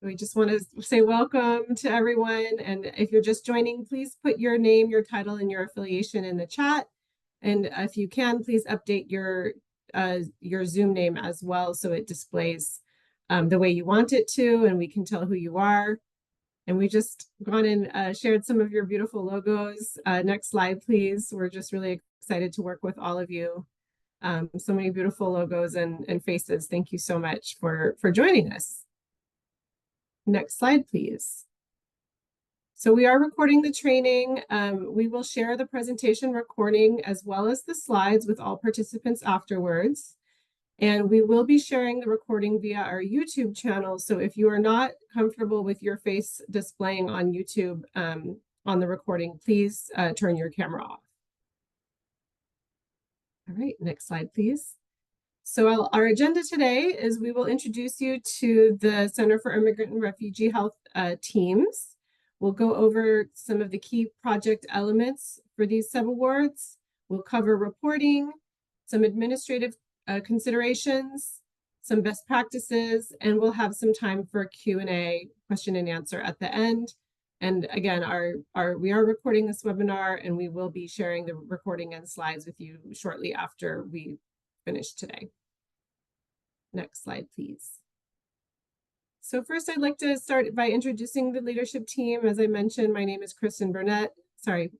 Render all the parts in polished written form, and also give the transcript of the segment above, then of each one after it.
We just want to say welcome to everyone. And if you're just joining, please put your name, your title, and your affiliation in the chat. And if you can, please update your Zoom name as well so it displays the way you want it to, and we can tell who you are. And we just gone and shared some of your beautiful logos. Next slide, please. We're just really excited to work with all of you. So many beautiful logos and faces. Thank you so much for joining us. Next slide, please. So we are recording the training. We will share the presentation recording as well as the slides with all participants afterwards. And we will be sharing the recording via our YouTube channel. So if you are not comfortable with your face displaying on YouTube on the recording, please turn your camera off. All right, next slide, please. So our agenda today is we will introduce you to the Center for Immigrant and Refugee Health teams. We'll go over some of the key project elements for these subawards. We'll cover reporting, some administrative considerations, some best practices, and we'll have some time for a Q&A, question and answer at the end. And again, we are recording this webinar, and we will be sharing the recording and slides with you shortly after we finish today. Next slide, please. So first, I'd like to start by introducing the leadership team. As I mentioned, my name is Kristen Burnett. Sorry,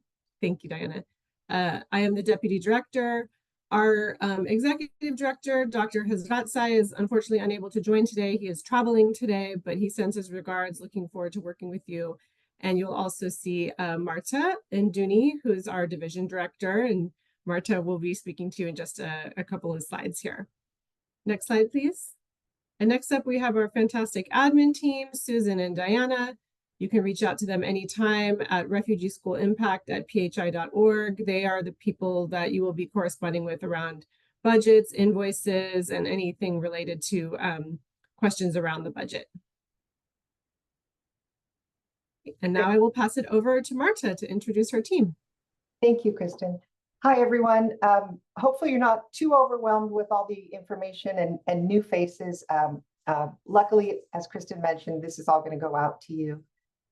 thank you, Diana. I am the Deputy Director. Our Executive Director, Dr. Hazratsai, is unfortunately unable to join today. He is traveling today, but he sends his regards, looking forward to working with you. And you'll also see Marta Induni, who is our Division Director, and Marta will be speaking to you in just a couple of slides here. Next slide, please. And next up, we have our fantastic admin team, Susan and Diana. You can reach out to them anytime at Refugee School Impact at phi.org. They are the people that you will be corresponding with around budgets, invoices, and anything related to questions around the budget. And now I will pass it over to Marta to introduce her team. Thank you, Kristen. Hi, everyone. Hopefully you're not too overwhelmed with all the information and new faces. Luckily, as Kristen mentioned, this is all going to go out to you.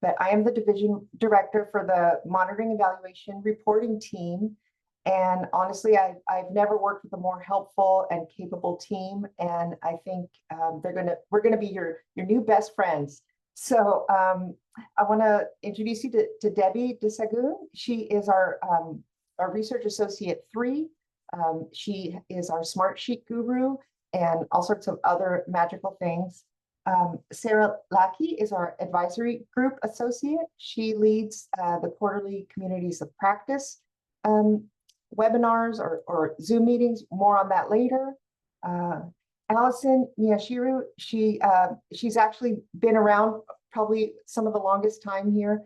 But I am the Division Director for the Monitoring, Evaluation, Reporting team. And honestly, I've never worked with a more helpful and capable team. And I think we're going to be your new best friends. So I want to introduce you to Debbie Desagun. She is our Research Associate 3. She is our Smart Sheet guru and all sorts of other magical things. Sarah Lackey is our Advisory Group Associate. She leads the quarterly Communities of Practice webinars or Zoom meetings. More on that later. Allison Miyashiru, she's actually been around probably some of the longest time here,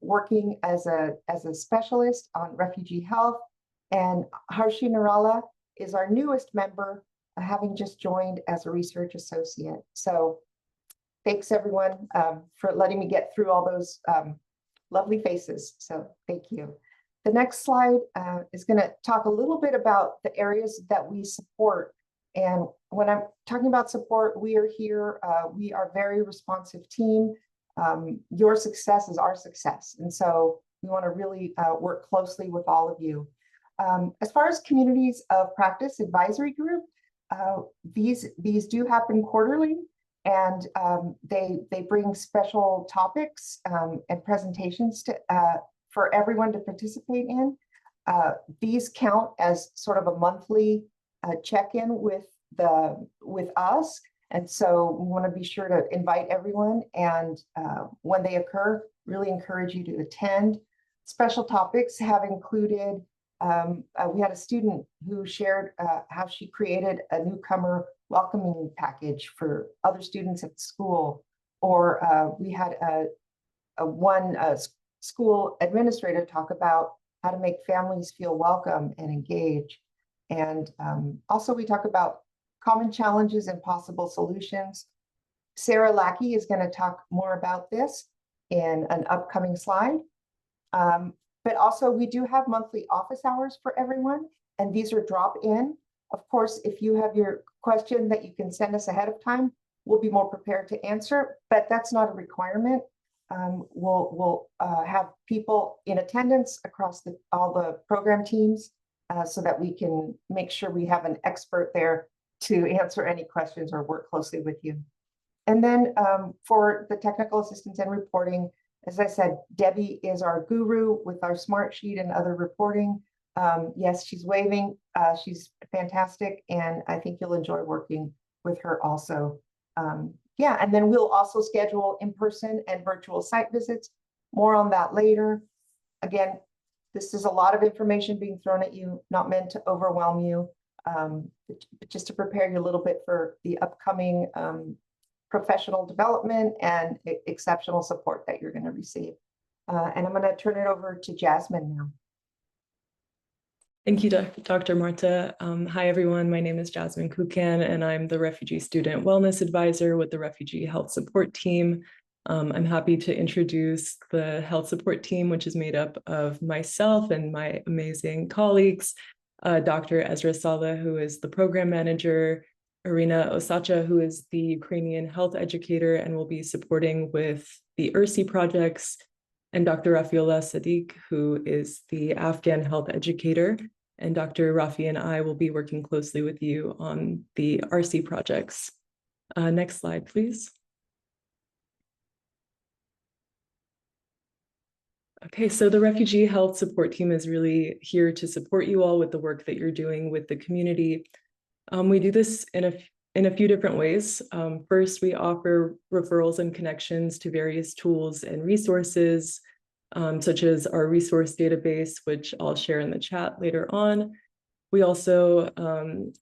working as a specialist on refugee health. And Harshi Nirala is our newest member, having just joined as a research associate. So thanks everyone for letting me get through all those lovely faces. So thank you. The next slide is going to talk a little bit about the areas that we support. And when I'm talking about support, we are here. We are a very responsive team. Your success is our success. And so we want to really work closely with all of you. As far as Communities of Practice Advisory Group, these do happen quarterly, and they bring special topics and presentations for everyone to participate in. These count as sort of a monthly check-in with us. And so we want to be sure to invite everyone, and when they occur, really encourage you to attend. Special topics have included, we had a student who shared how she created a newcomer welcoming package for other students at the school, or we had one school administrator talk about how to make families feel welcome and engaged. And also we talk about common challenges and possible solutions. Sarah Lackey is going to talk more about this in an upcoming slide. But also we do have monthly office hours for everyone, and these are drop-in. Of course, if you have your question that you can send us ahead of time, we'll be more prepared to answer, but that's not a requirement. We'll have people in attendance across all the program teams so that we can make sure we have an expert there to answer any questions or work closely with you. And then for the technical assistance and reporting, as I said, Debbie is our guru with our smart sheet and other reporting. Yes, she's waving. She's fantastic, and I think you'll enjoy working with her also. Yeah, and then we'll also schedule in-person and virtual site visits. More on that later. Again, this is a lot of information being thrown at you, not meant to overwhelm you, but just to prepare you a little bit for the upcoming professional development and exceptional support that you're going to receive. And I'm going to turn it over to Jasmine now. Thank you, Dr. Marta. Hi, everyone. My name is Jasmine Kukan, and I'm the Refugee Student Wellness Advisor with the Refugee Health Support Team. I'm happy to introduce the Health Support Team, which is made up of myself and my amazing colleagues, Dr. Ezra Saleh, who is the Program Manager, Irina Osacha, who is the Ukrainian Health Educator and will be supporting with the URSI projects, and Dr. Rafiola Sadiq, who is the Afghan Health Educator. And Dr. Rafi and I will be working closely with you on the ARSI projects. Next slide, please. Okay, so the Refugee Health Support Team is really here to support you all with the work that you're doing with the community. We do this in a few different ways. First, we offer referrals and connections to various tools and resources, such as our resource database, which I'll share in the chat later on. We also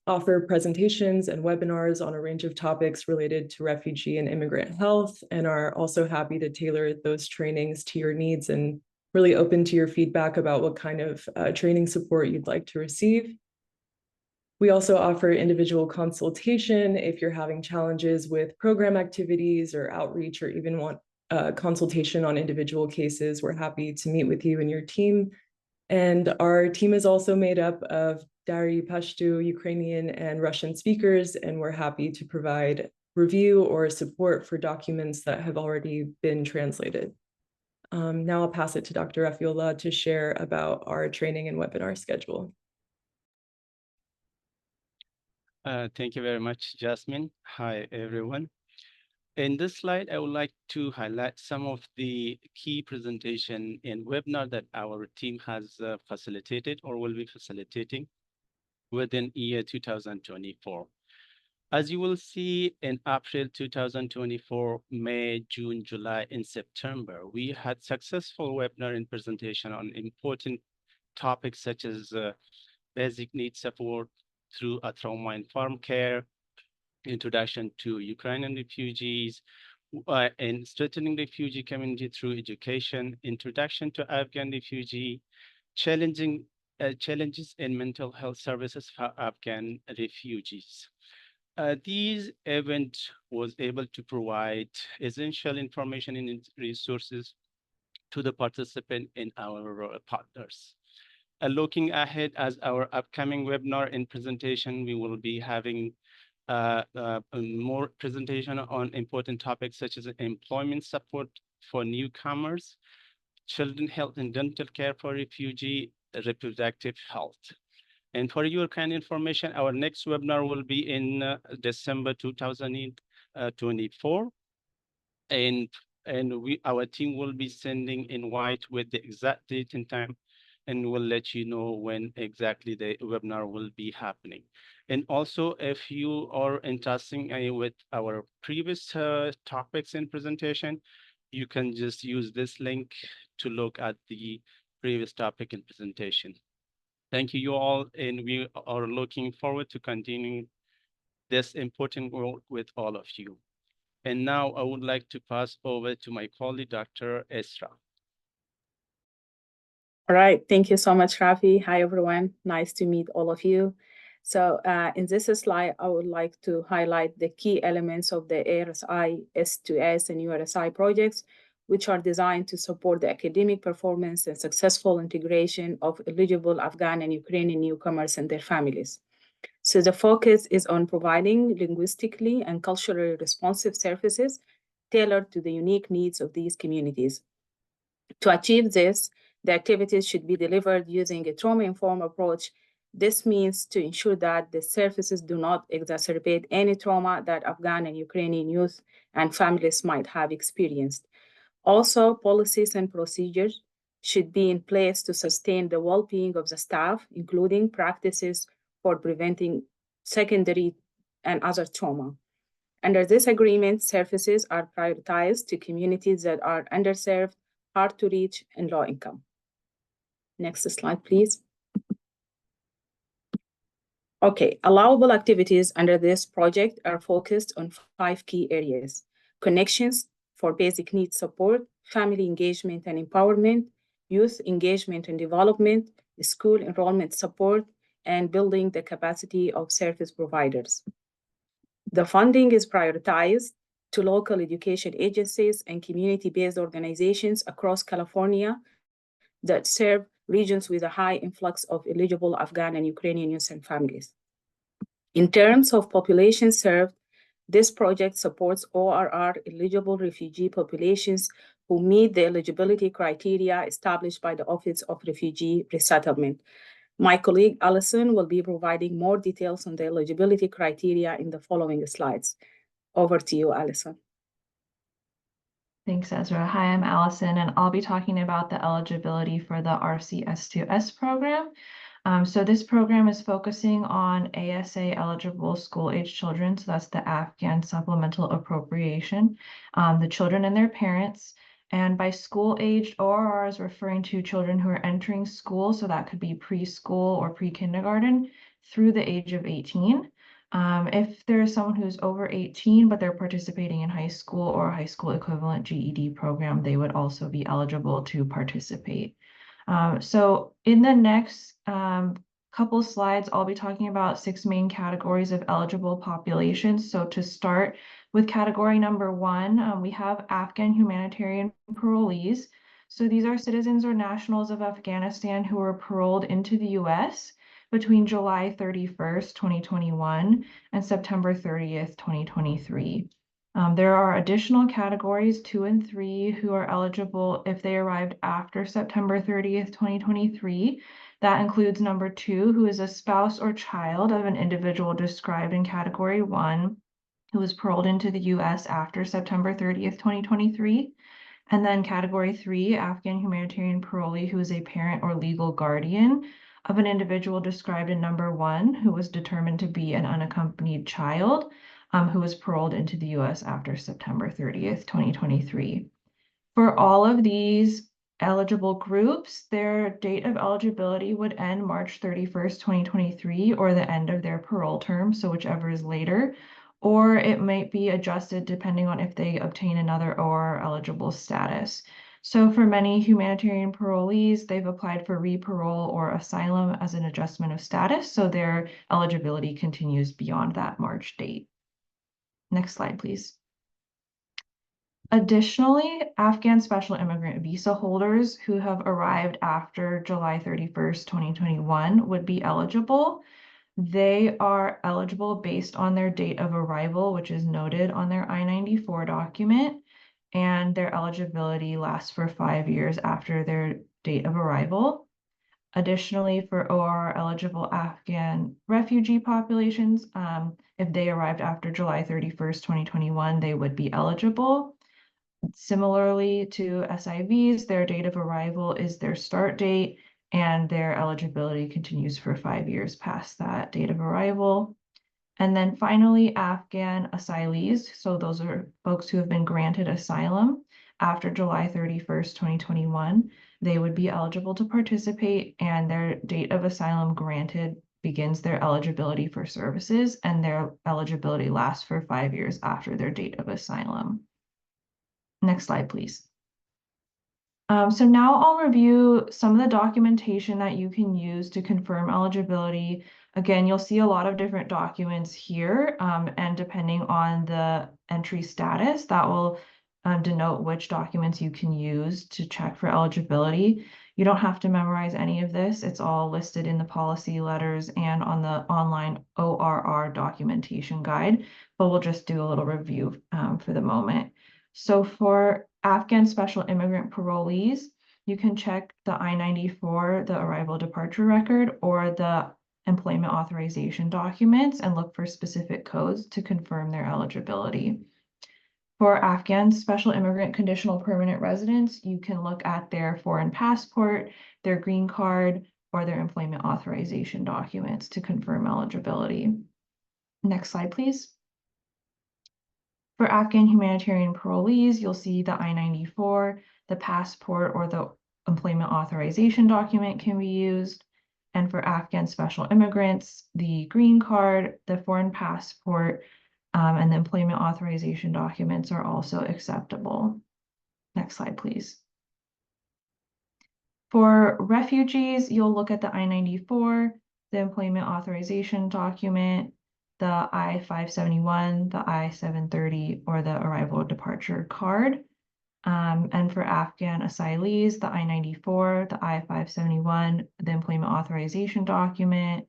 offer presentations and webinars on a range of topics related to refugee and immigrant health, and are also happy to tailor those trainings to your needs and really open to your feedback about what kind of training support you'd like to receive. We also offer individual consultation if you're having challenges with program activities or outreach, or even want consultation on individual cases. We're happy to meet with you and your team. And our team is also made up of Dari, Pashto, Ukrainian, and Russian speakers, and we're happy to provide review or support for documents that have already been translated. Now I'll pass it to Dr. Rafiola to share about our training and webinar schedule. Thank you very much, Jasmine. Hi, everyone. In this slide, I would like to highlight some of the key presentation and webinar that our team has facilitated or will be facilitating within year 2024. As you will see in April 2024, May, June, July, and September, we had successful webinar and presentation on important topics such as basic needs support through a trauma-informed care, introduction to Ukrainian refugees, and strengthening refugee community through education, introduction to Afghan refugee, challenges in mental health services for Afghan refugees. These events was able to provide essential information and resources to the participant and our partners. Looking ahead, as our upcoming webinar and presentation, we will be having more presentation on important topics such as employment support for newcomers, children health and dental care for refugee, reproductive health. And for your kind information, our next webinar will be in December 2024. And our team will be sending invite with the exact date and time, and we'll let you know when exactly the webinar will be happening. And also, if you are interested with our previous topics and presentation, you can just use this link to look at the previous topic and presentation. Thank you all, and we are looking forward to continuing this important work with all of you. And now I would like to pass over to my colleague, Dr. Esra. All right, thank you so much, Rafi. Hi, everyone. Nice to meet all of you. So in this slide, I would like to highlight the key elements of the ARSI, S2S, and URSI projects, which are designed to support the academic performance and successful integration of eligible Afghan and Ukrainian newcomers and their families. So the focus is on providing linguistically and culturally responsive services tailored to the unique needs of these communities. To achieve this, the activities should be delivered using a trauma-informed approach. This means to ensure that the services do not exacerbate any trauma that Afghan and Ukrainian youth and families might have experienced. Also, policies and procedures should be in place to sustain the well-being of the staff, including practices for preventing secondary and other trauma. Under this agreement, services are prioritized to communities that are underserved, hard to reach, and low income. Next slide, please. Okay, allowable activities under this project are focused on 5 key areas: connections for basic needs support, family engagement and empowerment, youth engagement and development, school enrollment support, and building the capacity of service providers. The funding is prioritized to local education agencies and community-based organizations across California that serve regions with a high influx of eligible Afghan and Ukrainian youth and families. In terms of population served, this project supports ORR eligible refugee populations who meet the eligibility criteria established by the Office of Refugee Resettlement. My colleague Alison will be providing more details on the eligibility criteria in the following slides. Over to you, Alison. Thanks, Ezra. Hi, I'm Allison, and I'll be talking about the eligibility for the ARSI S2S program. So this program is focusing on ASA eligible school-age children. So that's the Afghan Supplemental Appropriation, the children and their parents. And by school-aged, ORR is referring to children who are entering school. So that could be preschool or pre-kindergarten through the age of 18. If there is someone who's over 18, but they're participating in high school or a high school equivalent GED program, they would also be eligible to participate. So in the next couple slides, I'll be talking about 6 main categories of eligible populations. So to start with category number 1, we have Afghan humanitarian parolees. So these are citizens or nationals of Afghanistan who were paroled into the US between July 31st, 2021 and September 30th, 2023. There are additional categories 2 and 3 who are eligible if they arrived after September 30th, 2023. That includes number 2, who is a spouse or child of an individual described in category 1, who was paroled into the US after September 30th, 2023. And then category 3, Afghan humanitarian parolee, who is a parent or legal guardian of an individual described in number 1, who was determined to be an unaccompanied child, who was paroled into the US after September 30th, 2023. For all of these eligible groups, their date of eligibility would end March 31st, 2023, or the end of their parole term, so whichever is later, or it might be adjusted depending on if they obtain another OR eligible status. So for many humanitarian parolees, they've applied for re-parole or asylum as an adjustment of status, so their eligibility continues beyond that March date. Next slide, please. Additionally, Afghan special immigrant visa holders who have arrived after July 31st, 2021 would be eligible. They are eligible based on their date of arrival, which is noted on their I-94 document, and their eligibility lasts for 5 years after their date of arrival. Additionally, for OR eligible Afghan refugee populations, if they arrived after July 31st, 2021, they would be eligible. Similarly to SIVs, their date of arrival is their start date, and their eligibility continues for 5 years past that date of arrival. And then finally, Afghan asylees. So those are folks who have been granted asylum after July 31st, 2021. They would be eligible to participate, and their date of asylum granted begins their eligibility for services, and their eligibility lasts for 5 years after their date of asylum. Next slide, please. So now I'll review some of the documentation that you can use to confirm eligibility. Again, you'll see a lot of different documents here, and depending on the entry status, that will denote which documents you can use to check for eligibility. You don't have to memorize any of this. It's all listed in the policy letters and on the online ORR documentation guide, but we'll just do a little review for the moment. So for Afghan special immigrant parolees, you can check the I-94, the arrival departure record, or the employment authorization documents and look for specific codes to confirm their eligibility. For Afghan special immigrant conditional permanent residents, you can look at their foreign passport, their green card, or their employment authorization documents to confirm eligibility. Next slide, please. For Afghan humanitarian parolees, you'll see the I-94, the passport or the employment authorization document can be used. And for Afghan special immigrants, the green card, the foreign passport, and the employment authorization documents are also acceptable. Next slide, please. For refugees, you'll look at the I-94, the employment authorization document, the I-571, the I-730, or the arrival departure card. And for Afghan asylees, the I-94, the I-571, the employment authorization document,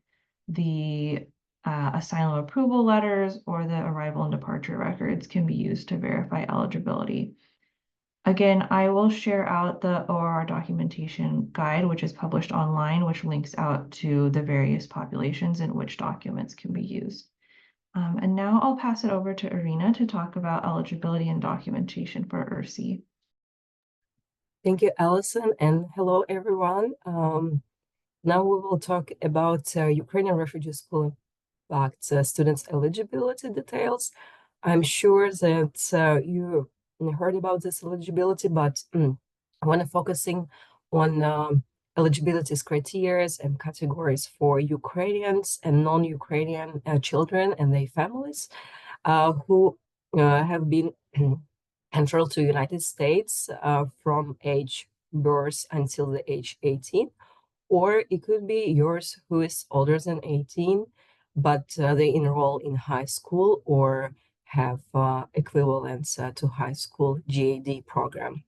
the asylum approval letters, or the arrival and departure records can be used to verify eligibility. Again, I will share out the ORR documentation guide, which is published online, which links out to the various populations and which documents can be used. And now I'll pass it over to Irina to talk about eligibility and documentation for URSI. Thank you, Allison, and hello, everyone. Now we will talk about Ukrainian Refugee School Impact students' eligibility details. I'm sure that you heard about this eligibility, but I want to focusing on eligibility criteria and categories for Ukrainians and non-Ukrainian children and their families who have been enrolled to United States from age birth until the age 18, or it could be yours who is older than 18, but they enroll in high school or have equivalents to high school GAD program.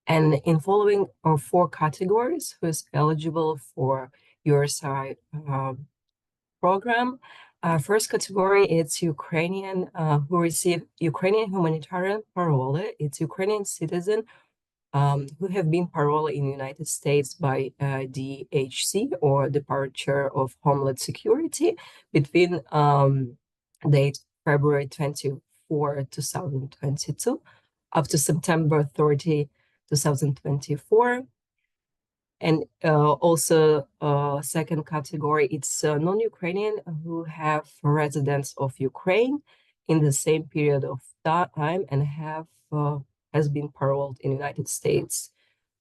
And in following are 4 categories who is eligible for URSI program. First category, it's Ukrainian who receive Ukrainian humanitarian parole. It's Ukrainian citizen who have been paroled in the United States by DHC or Departure of Homeland Security between date February 24, 2022 up to September 30, 2024. And also second category, it's non-Ukrainian who have residence of Ukraine in the same period of time and have has been paroled in the United States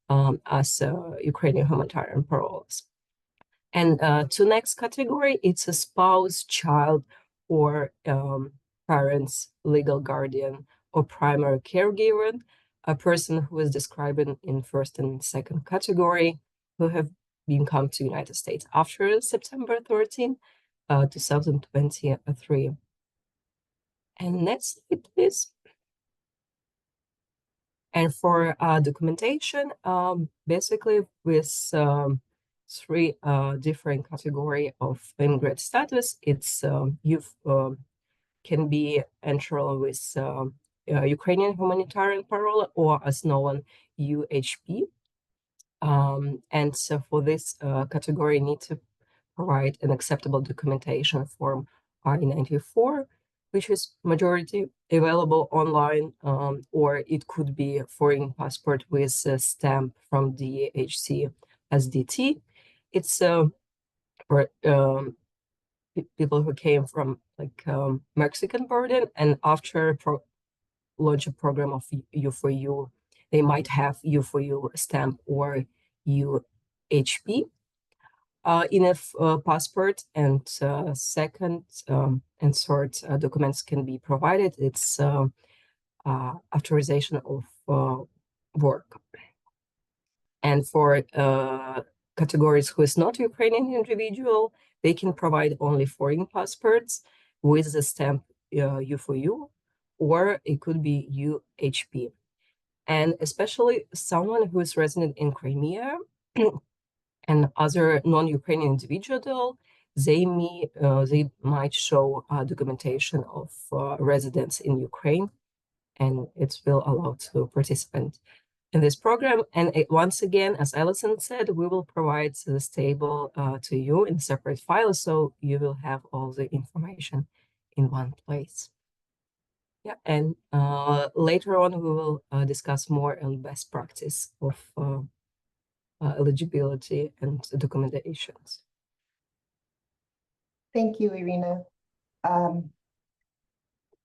as Ukrainian humanitarian paroles. And to next category, it's a spouse, child, or parents, legal guardian, or primary caregiver, a person who is described in first and second category, who have been come to United States after September 13, 2023. And next slide, please. And for documentation, basically with 3 different category of immigrant status, it's you can be enrolled with Ukrainian humanitarian parole or as known UHP. And so for this category, you need to provide an acceptable documentation form I-94, which is majority available online, or it could be a foreign passport with a stamp from DHC as DT. It's for people who came from like Mexican border, and after launch a program of U4U, they might have U4U stamp or UHP in a passport. And second and third documents can be provided. It's authorization of work. And for categories who is not Ukrainian individual, they can provide only foreign passports with the stamp U4U, or it could be UHP. and especially someone who is resident in Crimea and other non-Ukrainian individual, they might show documentation of residence in Ukraine, and it will allow to participate in this program. And once again, as Alison said, we will provide this table to you in separate files, so you will have all the information in one place. Yeah, and later on we will discuss more on best practice of eligibility and documentations. Thank you, Irina.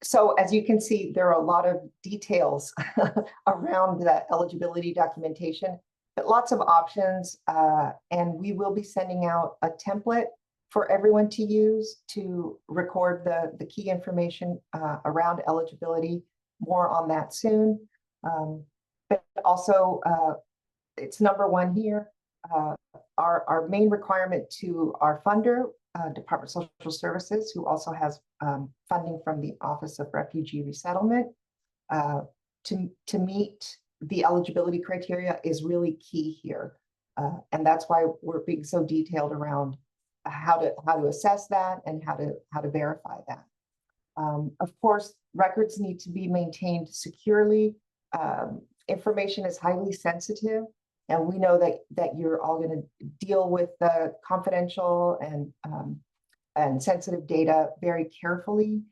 So as you can see, there are a lot of details around the eligibility documentation, but lots of options. And we will be sending out a template for everyone to use to record the key information around eligibility. More on that soon. But also, it's number one here. Our main requirement to our funder, Department of Social Services, who also has funding from the Office of Refugee Resettlement, to meet the eligibility criteria is really key here. And that's why we're being so detailed around how to assess that and how to verify that. Of course, records need to be maintained securely. Information is highly sensitive, and we know that you're all going to deal with the confidential and sensitive data very carefully.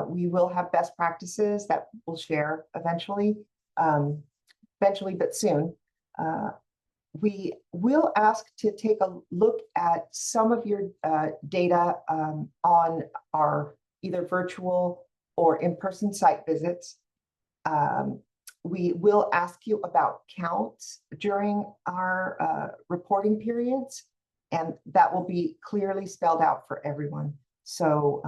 We will have best practices that we'll share eventually, but soon. We will ask to take a look at some of your data on our either virtual or in-person site visits. We will ask you about counts during our reporting periods, and that will be clearly spelled out for everyone. So,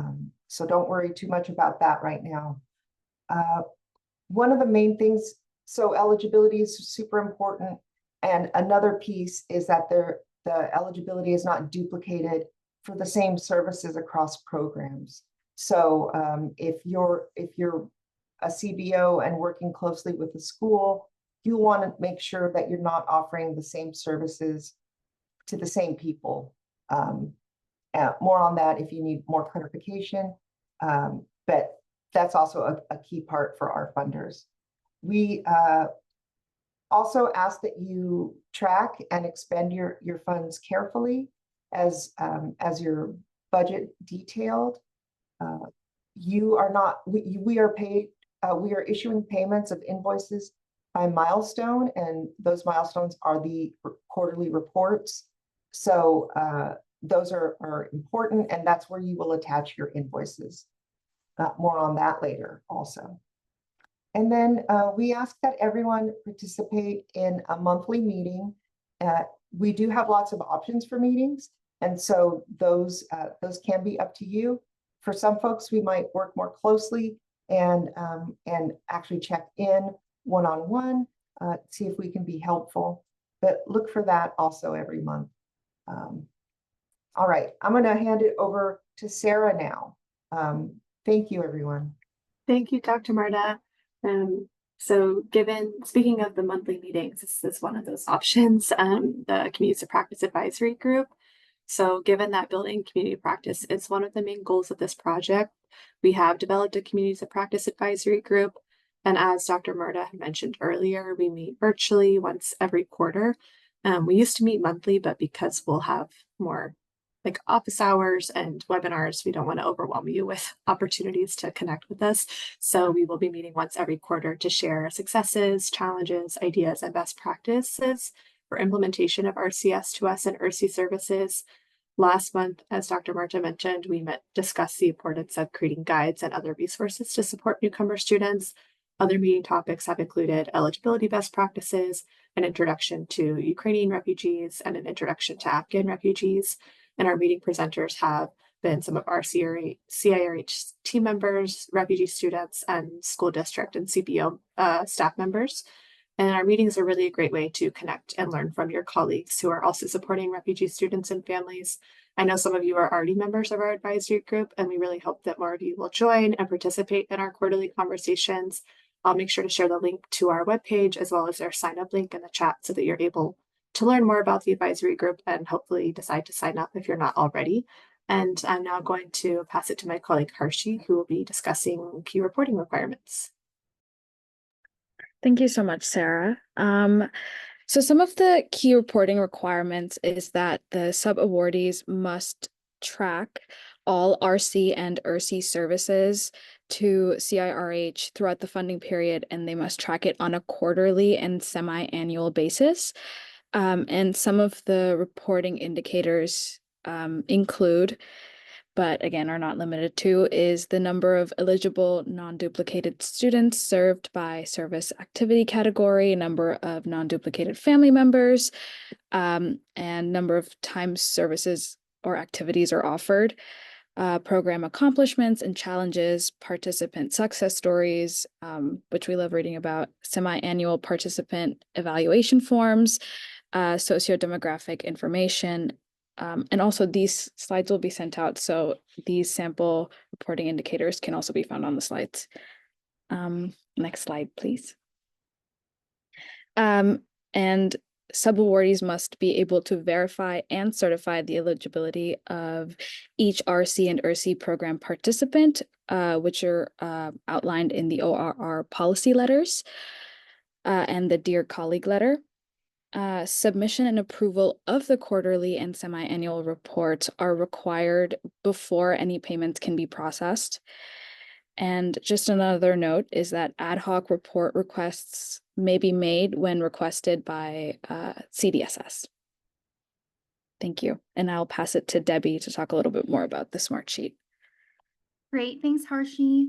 so don't worry too much about that right now. One of the main things, so eligibility is super important. And another piece is that the eligibility is not duplicated for the same services across programs. So if you're a CBO and working closely with the school, you want to make sure that you're not offering the same services to the same people. More on that if you need more clarification, but that's also a key part for our funders. We also ask that you track and expend your funds carefully as your budget detailed. You are not, we are paid, we are issuing payments of invoices by milestone, and those milestones are the quarterly reports. So those are important, and that's where you will attach your invoices. More on that later also. And then we ask that everyone participate in a monthly meeting. We do have lots of options for meetings, and so those can be up to you. For some folks, we might work more closely and actually check in one-on-one, see if we can be helpful. But look for that also every month. All right, I'm going to hand it over to Sarah now. Thank you, everyone. Thank you, Dr. Marta. So speaking of the monthly meetings, this is one of those options, the Communities of Practice Advisory Group. So given that building community practice is one of the main goals of this project, we have developed a Communities of Practice Advisory Group. And as Dr. Marta mentioned earlier, we meet virtually once every quarter. We used to meet monthly, but because we'll have more like office hours and webinars, we don't want to overwhelm you with opportunities to connect with us. So we will be meeting once every quarter to share successes, challenges, ideas, and best practices for implementation of RCS2S and URSI services. Last month, as Dr. Marta mentioned, we discussed the importance of creating guides and other resources to support newcomer students. Other meeting topics have included eligibility best practices, an introduction to Ukrainian refugees, and an introduction to Afghan refugees. And our meeting presenters have been some of our CIRH team members, refugee students, and school district and CBO staff members. And our meetings are really a great way to connect and learn from your colleagues who are also supporting refugee students and families. I know some of you are already members of our advisory group, and we really hope that more of you will join and participate in our quarterly conversations. I'll make sure to share the link to our webpage as well as our sign up link in the chat so that you're able to learn more about the advisory group and hopefully decide to sign up if you're not already. And I'm now going to pass it to my colleague ARSI, who will be discussing key reporting requirements. Thank you so much, Sarah. So some of the key reporting requirements is that the sub-awardees must track all ARSI and URSI services to CIRH throughout the funding period, and they must track it on a quarterly and semi-annual basis. And some of the reporting indicators include, but again are not limited to, is the number of eligible non-duplicated students served by service activity category, number of non-duplicated family members, and number of times services or activities are offered, program accomplishments and challenges, participant success stories, which we love reading about, semi-annual participant evaluation forms, socio-demographic information, and also these slides will be sent out, so these sample reporting indicators can also be found on the slides. Next slide, please. And sub-awardees must be able to verify and certify the eligibility of each ARSI and URSI program participant, which are outlined in the ORR policy letters and the Dear Colleague letter. Submission and approval of the quarterly and semi-annual reports are required before any payments can be processed. And just another note is that ad hoc report requests may be made when requested by CDSS. Thank you. And I'll pass it to Debbie to talk a little bit more about the Smart Sheet. Great, thanks, Harshi.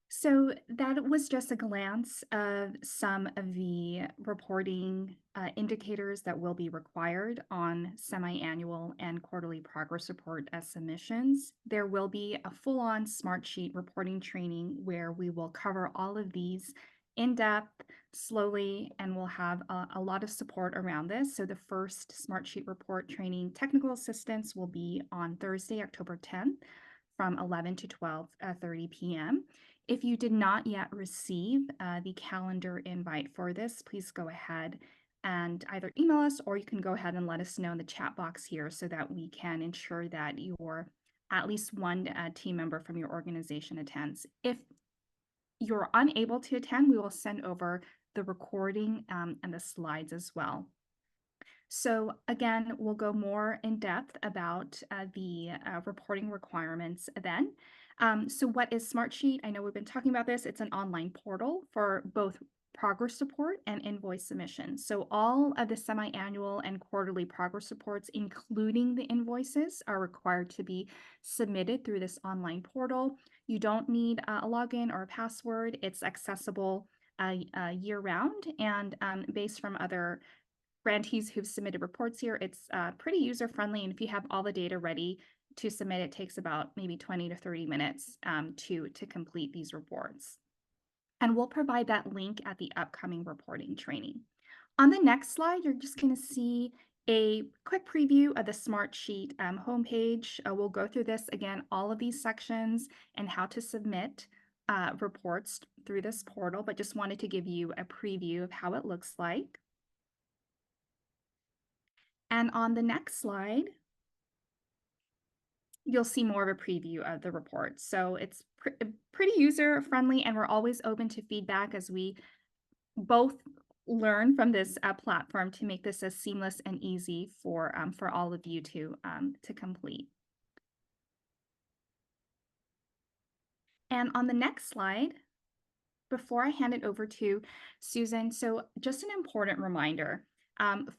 So that was just a glance of some of the reporting indicators that will be required on semi-annual and quarterly progress report as submissions. There will be a full-on Smart Sheet reporting training where we will cover all of these in depth, slowly, and we'll have a lot of support around this. So the first Smart Sheet report training technical assistance will be on Thursday, October 10th from 11 to 12:30 p.m. If you did not yet receive the calendar invite for this, please go ahead and either email us or you can go ahead and let us know in the chat box here so that we can ensure that your at least one team member from your organization attends. If you're unable to attend, we will send over the recording and the slides as well. So again, we'll go more in depth about the reporting requirements then. So what is Smart Sheet? I know we've been talking about this. It's an online portal for both progress report and invoice submission. So all of the semi-annual and quarterly progress reports, including the invoices, are required to be submitted through this online portal. You don't need a login or a password. It's accessible year-round, and based from other grantees who've submitted reports here, it's pretty user-friendly, and if you have all the data ready to submit, it takes about maybe 20 to 30 minutes to complete these reports. And we'll provide that link at the upcoming reporting training. On the next slide, you're just going to see a quick preview of the Smart Sheet homepage. We'll go through this again, all of these sections and how to submit reports through this portal, but just wanted to give you a preview of how it looks like. And on the next slide, you'll see more of a preview of the report. So it's pretty user-friendly, and we're always open to feedback as we both learn from this platform to make this as seamless and easy for all of you to complete. And on the next slide, before I hand it over to Susan, so just an important reminder,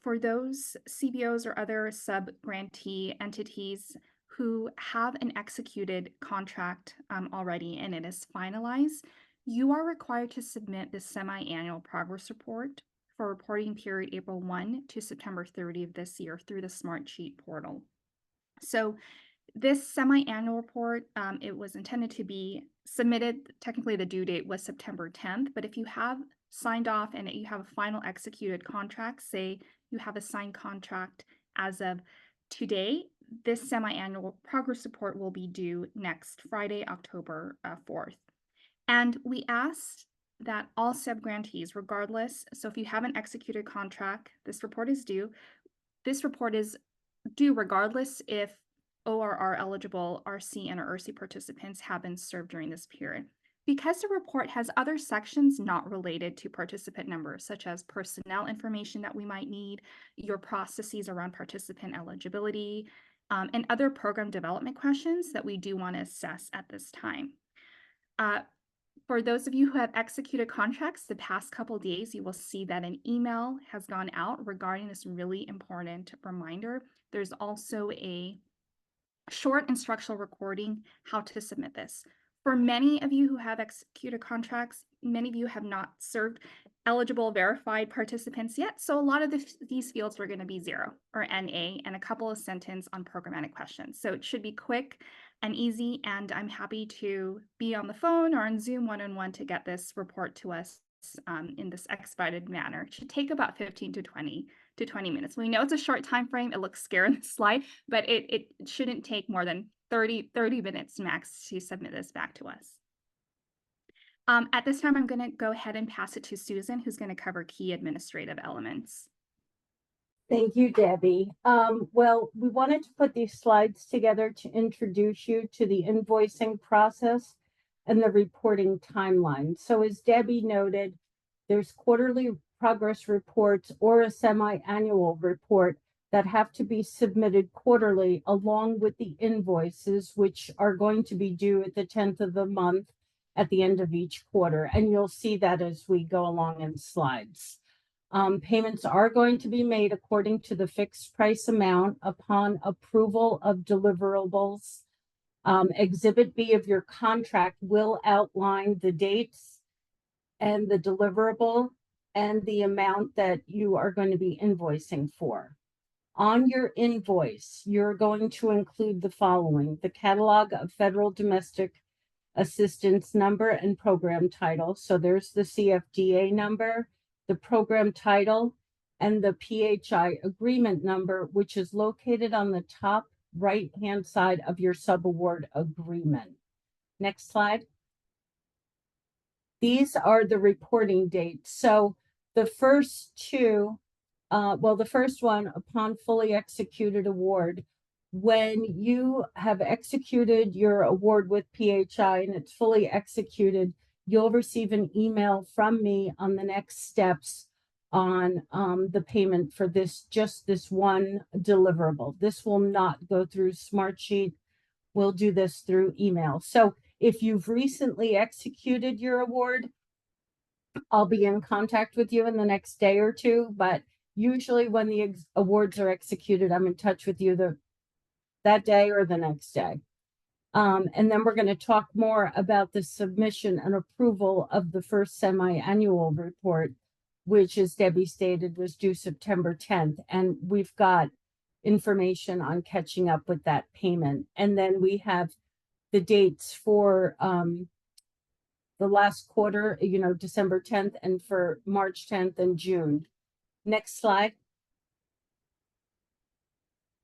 for those CBOs or other sub-grantee entities who have an executed contract already and it is finalized, you are required to submit the semi-annual progress report for reporting period April 1 to September 30 of this year through the Smart Sheet portal. So this semi-annual report, it was intended to be submitted. Technically, the due date was September 10th, but if you have signed off and you have a final executed contract, say you have a signed contract as of today, this semi-annual progress report will be due next Friday, October 4th. And we asked that all subgrantees, regardless, so if you have an executed contract, this report is due. This report is due regardless if ORR eligible RC and URSI participants have been served during this period. Because the report has other sections not related to participant numbers, such as personnel information that we might need, your processes around participant eligibility, and other program development questions that we do want to assess at this time. For those of you who have executed contracts the past couple days, you will see that an email has gone out regarding this really important reminder. There's also a short instructional recording how to submit this. For many of you who have executed contracts, many of you have not served eligible verified participants yet. So a lot of these fields are going to be 0 or NA and a couple of sentences on programmatic questions. So it should be quick and easy. And I'm happy to be on the phone or on Zoom one-on-one to get this report to us in this expedited manner. It should take about 15 to 20 minutes. We know it's a short time frame. It looks scary on the slide, but it shouldn't take more than 30 minutes max to submit this back to us. At this time, I'm going to go ahead and pass it to Susan, who's going to cover key administrative elements. Thank you, Debbie. Well, we wanted to put these slides together to introduce you to the invoicing process and the reporting timeline. So as Debbie noted, there's quarterly progress reports or a semi-annual report that have to be submitted quarterly along with the invoices, which are going to be due at the 10th of the month at the end of each quarter. And you'll see that as we go along in slides. Payments are going to be made according to the fixed price amount upon approval of deliverables. Exhibit B of your contract will outline the dates and the deliverable and the amount that you are going to be invoicing for. On your invoice, you're going to include the following: the catalog of federal domestic assistance number and program title. So there's the CFDA number, the program title, and the PHI agreement number, which is located on the top right-hand side of your subaward agreement. Next slide. These are the reporting dates. So the first two, the first one, upon fully executed award, when you have executed your award with PHI and it's fully executed, you'll receive an email from me on the next steps on the payment for just this one deliverable. This will not go through Smartsheet. We'll do this through email. So if you've recently executed your award, I'll be in contact with you in the next day or two, but usually when the awards are executed, I'm in touch with you that day or the next day. And then we're going to talk more about the submission and approval of the first semi-annual report, which, as Debbie stated, was due September 10th. And we've got information on catching up with that payment. And then we have the dates for the last quarter, December 10th, and for March 10th and June. Next slide.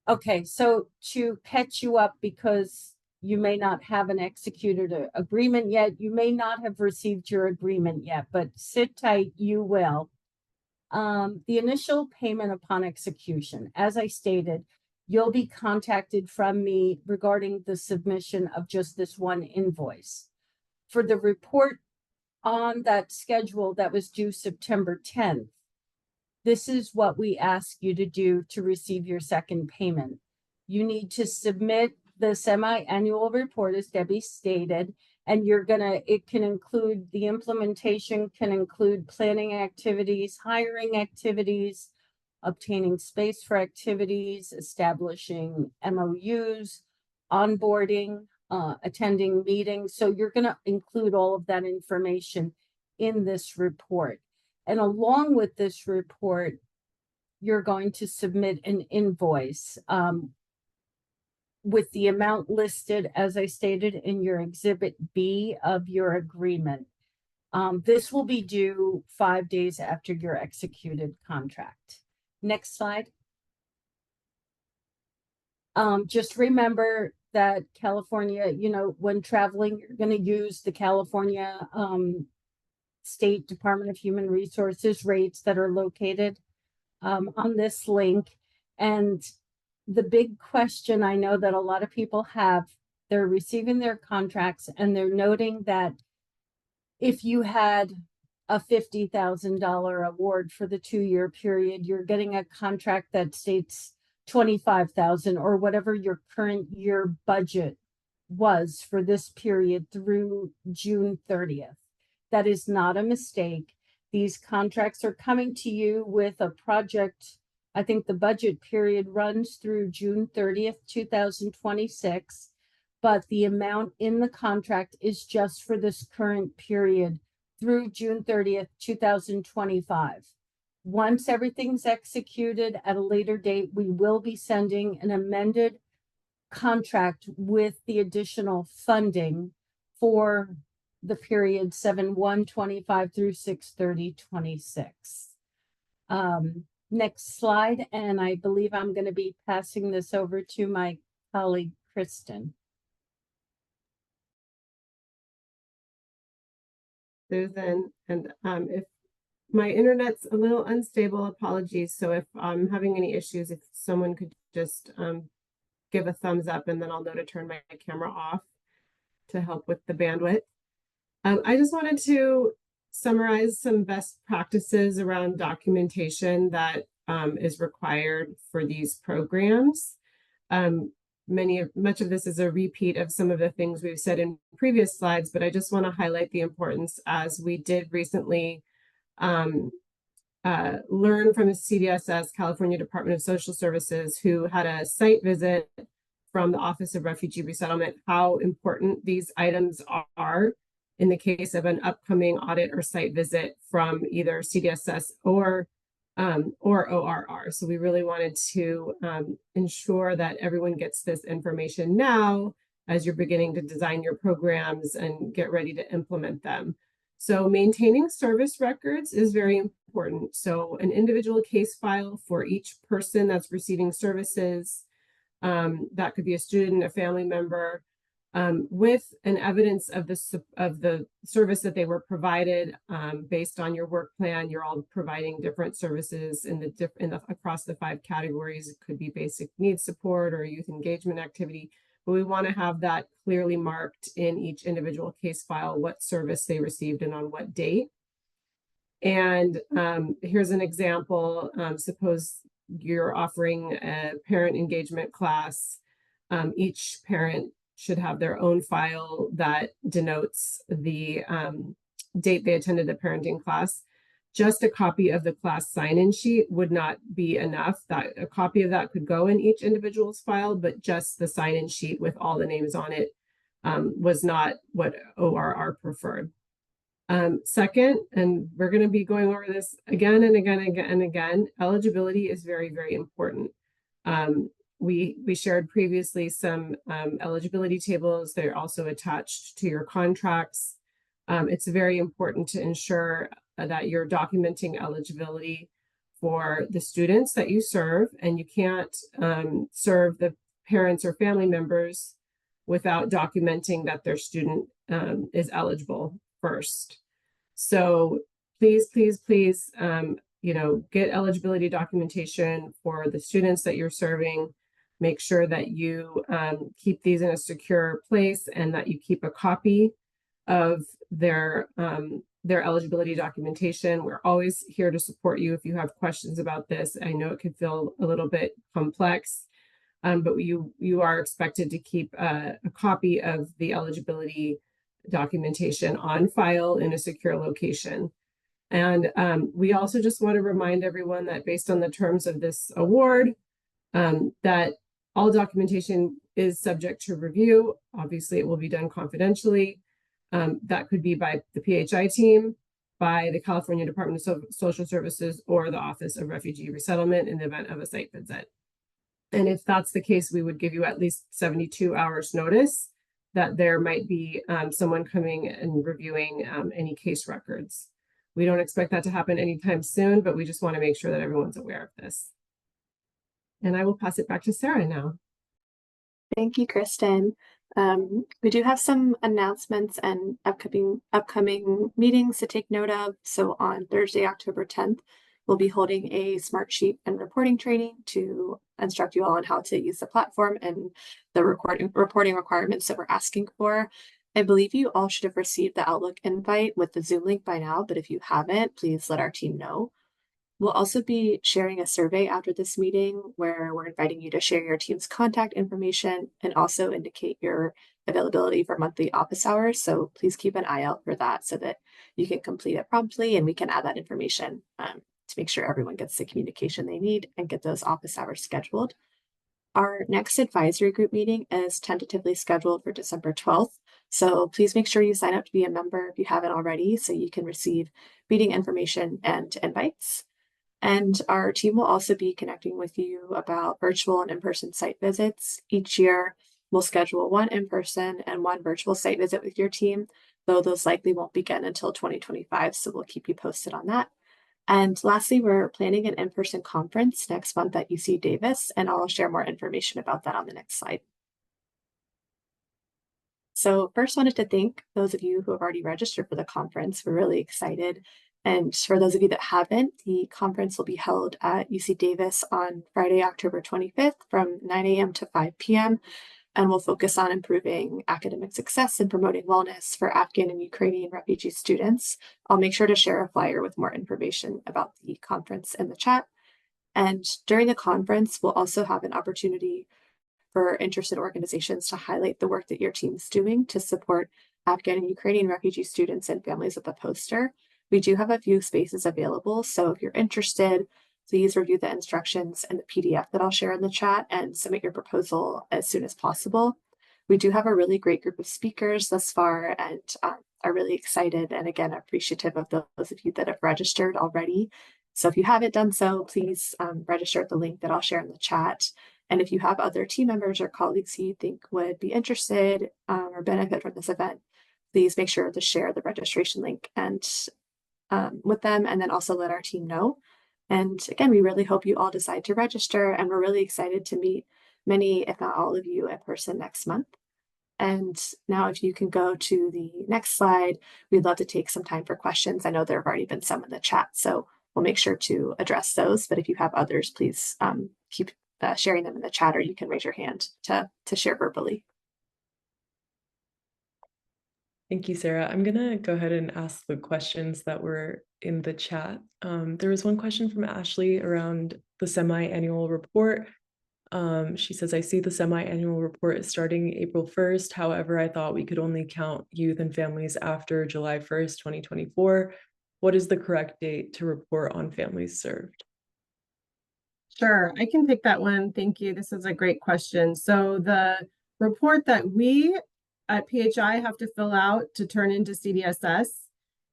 Okay, so to catch you up, because you may not have an executed agreement yet, you may not have received your agreement yet, but sit tight, you will. The initial payment upon execution, as I stated, you'll be contacted from me regarding the submission of just this one invoice. For the report on that schedule that was due September 10th, this is what we ask you to do to receive your second payment. You need to submit the semi-annual report, as Debbie stated, and it can include the implementation, can include planning activities, hiring activities, obtaining space for activities, establishing MOUs, onboarding, attending meetings. So you're going to include all of that information in this report. And along with this report, you're going to submit an invoice with the amount listed, as I stated, in your Exhibit B of your agreement. This will be due 5 days after your executed contract. Next slide. Just remember that California, when traveling, you're going to use the California State Department of Human Resources rates that are located on this link. And the big question I know that a lot of people have, they're receiving their contracts and they're noting that if you had a $50,000 award for the 2-year period, you're getting a contract that states $25,000 or whatever your current year budget was for this period through June 30th. That is not a mistake. These contracts are coming to you with a project. I think the budget period runs through June 30th, 2026, but the amount in the contract is just for this current period through June 30th, 2025. Once everything's executed at a later date, we will be sending an amended contract with the additional funding for the period 7/1/25 through 6/30/26. Next slide, and I believe I'm going to be passing this over to my colleague, Kristen. Susan, and if my internet's a little unstable, apologies. So if I'm having any issues, if someone could just give a thumbs up, and then I'll know to turn my camera off to help with the bandwidth. I just wanted to summarize some best practices around documentation that is required for these programs. Much of this is a repeat of some of the things we've said in previous slides, but I just want to highlight the importance, as we did recently learn from the CDSS, California Department of Social Services, who had a site visit from the Office of Refugee Resettlement, how important these items are in the case of an upcoming audit or site visit from either CDSS or ORR. So we really wanted to ensure that everyone gets this information now as you're beginning to design your programs and get ready to implement them. So maintaining service records is very important. So an individual case file for each person that's receiving services, that could be a student, a family member, with an evidence of the service that they were provided based on your work plan. You're all providing different services across the 5 categories. It could be basic needs support or youth engagement activity, but we want to have that clearly marked in each individual case file, what service they received and on what date. And here's an example. Suppose you're offering a parent engagement class. Each parent should have their own file that denotes the date they attended the parenting class. Just a copy of the class sign-in sheet would not be enough. That a copy of that could go in each individual's file, but just the sign-in sheet with all the names on it was not what ORR preferred. Second, and we're going to be going over this again and again and again, eligibility is very, very important. We shared previously some eligibility tables. They're also attached to your contracts. It's very important to ensure that you're documenting eligibility for the students that you serve, and you can't serve the parents or family members without documenting that their student is eligible first. So please, please, please, get eligibility documentation for the students that you're serving. Make sure that you keep these in a secure place and that you keep a copy of their eligibility documentation. We're always here to support you if you have questions about this. I know it could feel a little bit complex, but you are expected to keep a copy of the eligibility documentation on file in a secure location. And we also just want to remind everyone that based on the terms of this award, that all documentation is subject to review. Obviously, it will be done confidentially. That could be by the PHI team, by the California Department of Social Services, or the Office of Refugee Resettlement in the event of a site visit. And if that's the case, we would give you at least 72 hours notice that there might be someone coming and reviewing any case records. We don't expect that to happen anytime soon, but we just want to make sure that everyone's aware of this. And I will pass it back to Sarah now. Thank you, Kristen. We do have some announcements and upcoming meetings to take note of. So on Thursday, October 10th, we'll be holding a smart sheet and reporting training to instruct you all on how to use the platform and the reporting requirements that we're asking for. I believe you all should have received the Outlook invite with the Zoom link by now, but if you haven't, please let our team know. We'll also be sharing a survey after this meeting where we're inviting you to share your team's contact information and also indicate your availability for monthly office hours. So please keep an eye out for that so that you can complete it promptly and we can add that information to make sure everyone gets the communication they need and get those office hours scheduled. Our next advisory group meeting is tentatively scheduled for December 12th. So please make sure you sign up to be a member if you haven't already so you can receive meeting information and invites. And our team will also be connecting with you about virtual and in-person site visits. Each year, we'll schedule one in-person and one virtual site visit with your team, though those likely won't begin until 2025, so we'll keep you posted on that. And lastly, we're planning an in-person conference next month at UC Davis, and I'll share more information about that on the next slide. So first wanted to thank those of you who have already registered for the conference. We're really excited. And for those of you that haven't, the conference will be held at UC Davis on Friday, October 25th from 9 a.m. to 5 p.m. And we'll focus on improving academic success and promoting wellness for Afghan and Ukrainian refugee students. I'll make sure to share a flyer with more information about the conference in the chat. And during the conference, we'll also have an opportunity for interested organizations to highlight the work that your team's doing to support Afghan and Ukrainian refugee students and families with a poster. We do have a few spaces available, so if you're interested, please review the instructions and the PDF that I'll share in the chat and submit your proposal as soon as possible. We do have a really great group of speakers thus far and are really excited and again appreciative of those of you that have registered already. So if you haven't done so, please register at the link that I'll share in the chat. And if you have other team members or colleagues who you think would be interested or benefit from this event, please make sure to share the registration link and with them, and then also let our team know. And again, we really hope you all decide to register, and we're really excited to meet many, if not all of you in person next month. And now if you can go to the next slide, we'd love to take some time for questions. I know there have already been some in the chat, so we'll make sure to address those. But if you have others, please keep sharing them in the chat, or you can raise your hand to share verbally. Thank you, Sarah. I'm going to go ahead and ask the questions that were in the chat. There was one question from Ashley around the semi-annual report. She says, I see the semi-annual report is starting April 1st. However, I thought we could only count youth and families after July 1st, 2024. What is the correct date to report on families served? Sure, I can take that one. Thank you. This is a great question. So the report that we at PHI have to fill out to turn into CDSS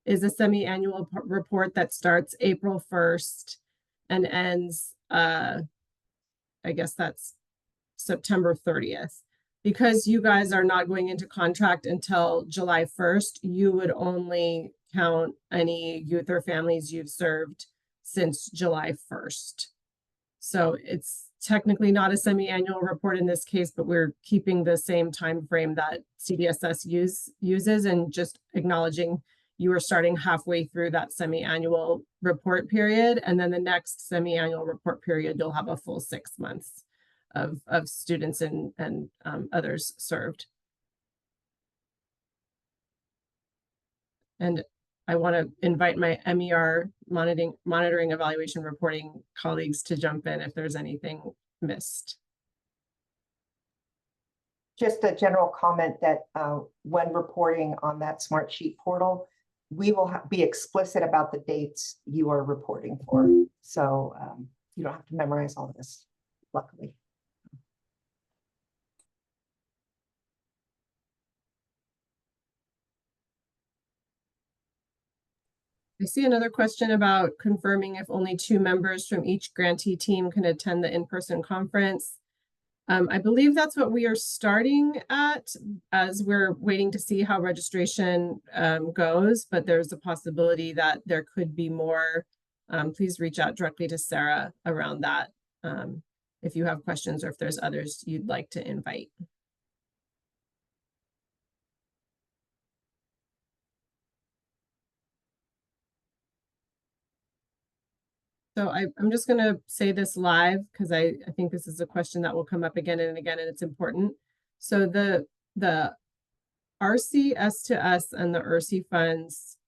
is a semi-annual report that starts April 1st and ends, I guess that's September 30th. Because you guys are not going into contract until July 1st, you would only count any youth or families you've served since July 1st. So it's technically not a semi-annual report in this case, but we're keeping the same time frame that CDSS uses and just acknowledging you are starting halfway through that semi-annual report period. And then the next semi-annual report period, you'll have a full 6 months of students and others served. And I want to invite my MER monitoring evaluation reporting colleagues to jump in if there's anything missed. Just a general comment that when reporting on that smart sheet portal, we will be explicit about the dates you are reporting for. So you don't have to memorize all of this, luckily. I see another question about confirming if only 2 members from each grantee team can attend the in-person conference. I believe that's what we are starting at as we're waiting to see how registration goes, but there's a possibility that there could be more. Please reach out directly to Sarah around that if you have questions or if there's others you'd like to invite. So I'm just going to say this live because I think this is a question that will come up again and again, and it's important. So the ARSI S2S and the URSI funds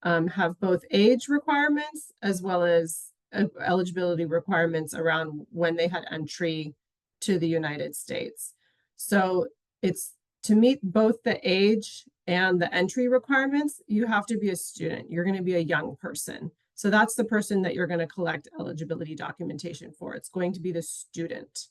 have both age requirements as well as eligibility requirements around when they had entry to the United States. So it's to meet both the age and the entry requirements, you have to be a student. You're going to be a young person. So that's the person that you're going to collect eligibility documentation for. It's going to be the student.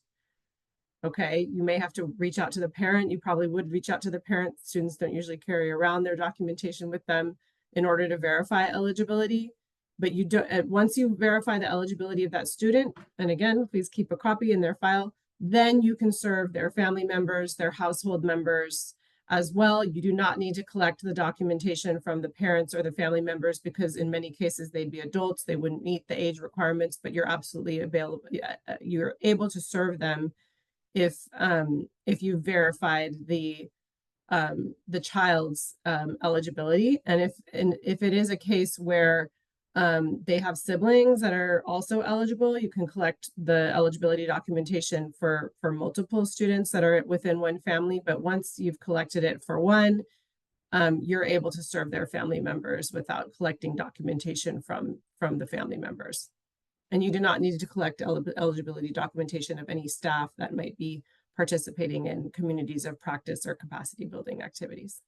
Okay, you may have to reach out to the parent. You probably would reach out to the parent. Students don't usually carry around their documentation with them in order to verify eligibility. But you don't, once you verify the eligibility of that student, and again, please keep a copy in their file, then you can serve their family members, their household members as well. You do not need to collect the documentation from the parents or the family members because in many cases they'd be adults, they wouldn't meet the age requirements, but you're absolutely available. You're able to serve them if you verified the child's eligibility, and if it is a case where they have siblings that are also eligible, you can collect the eligibility documentation for multiple students that are within one family. But once you've collected it for one, you're able to serve their family members without collecting documentation from the family members. And you do not need to collect eligibility documentation of any staff that might be participating in communities of practice or capacity building activities.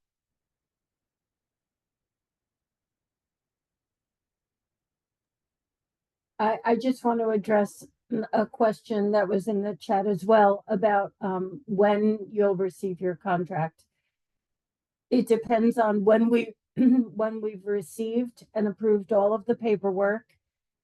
I just want to address a question that was in the chat as well about when you'll receive your contract. It depends on when we when we've received and approved all of the paperwork.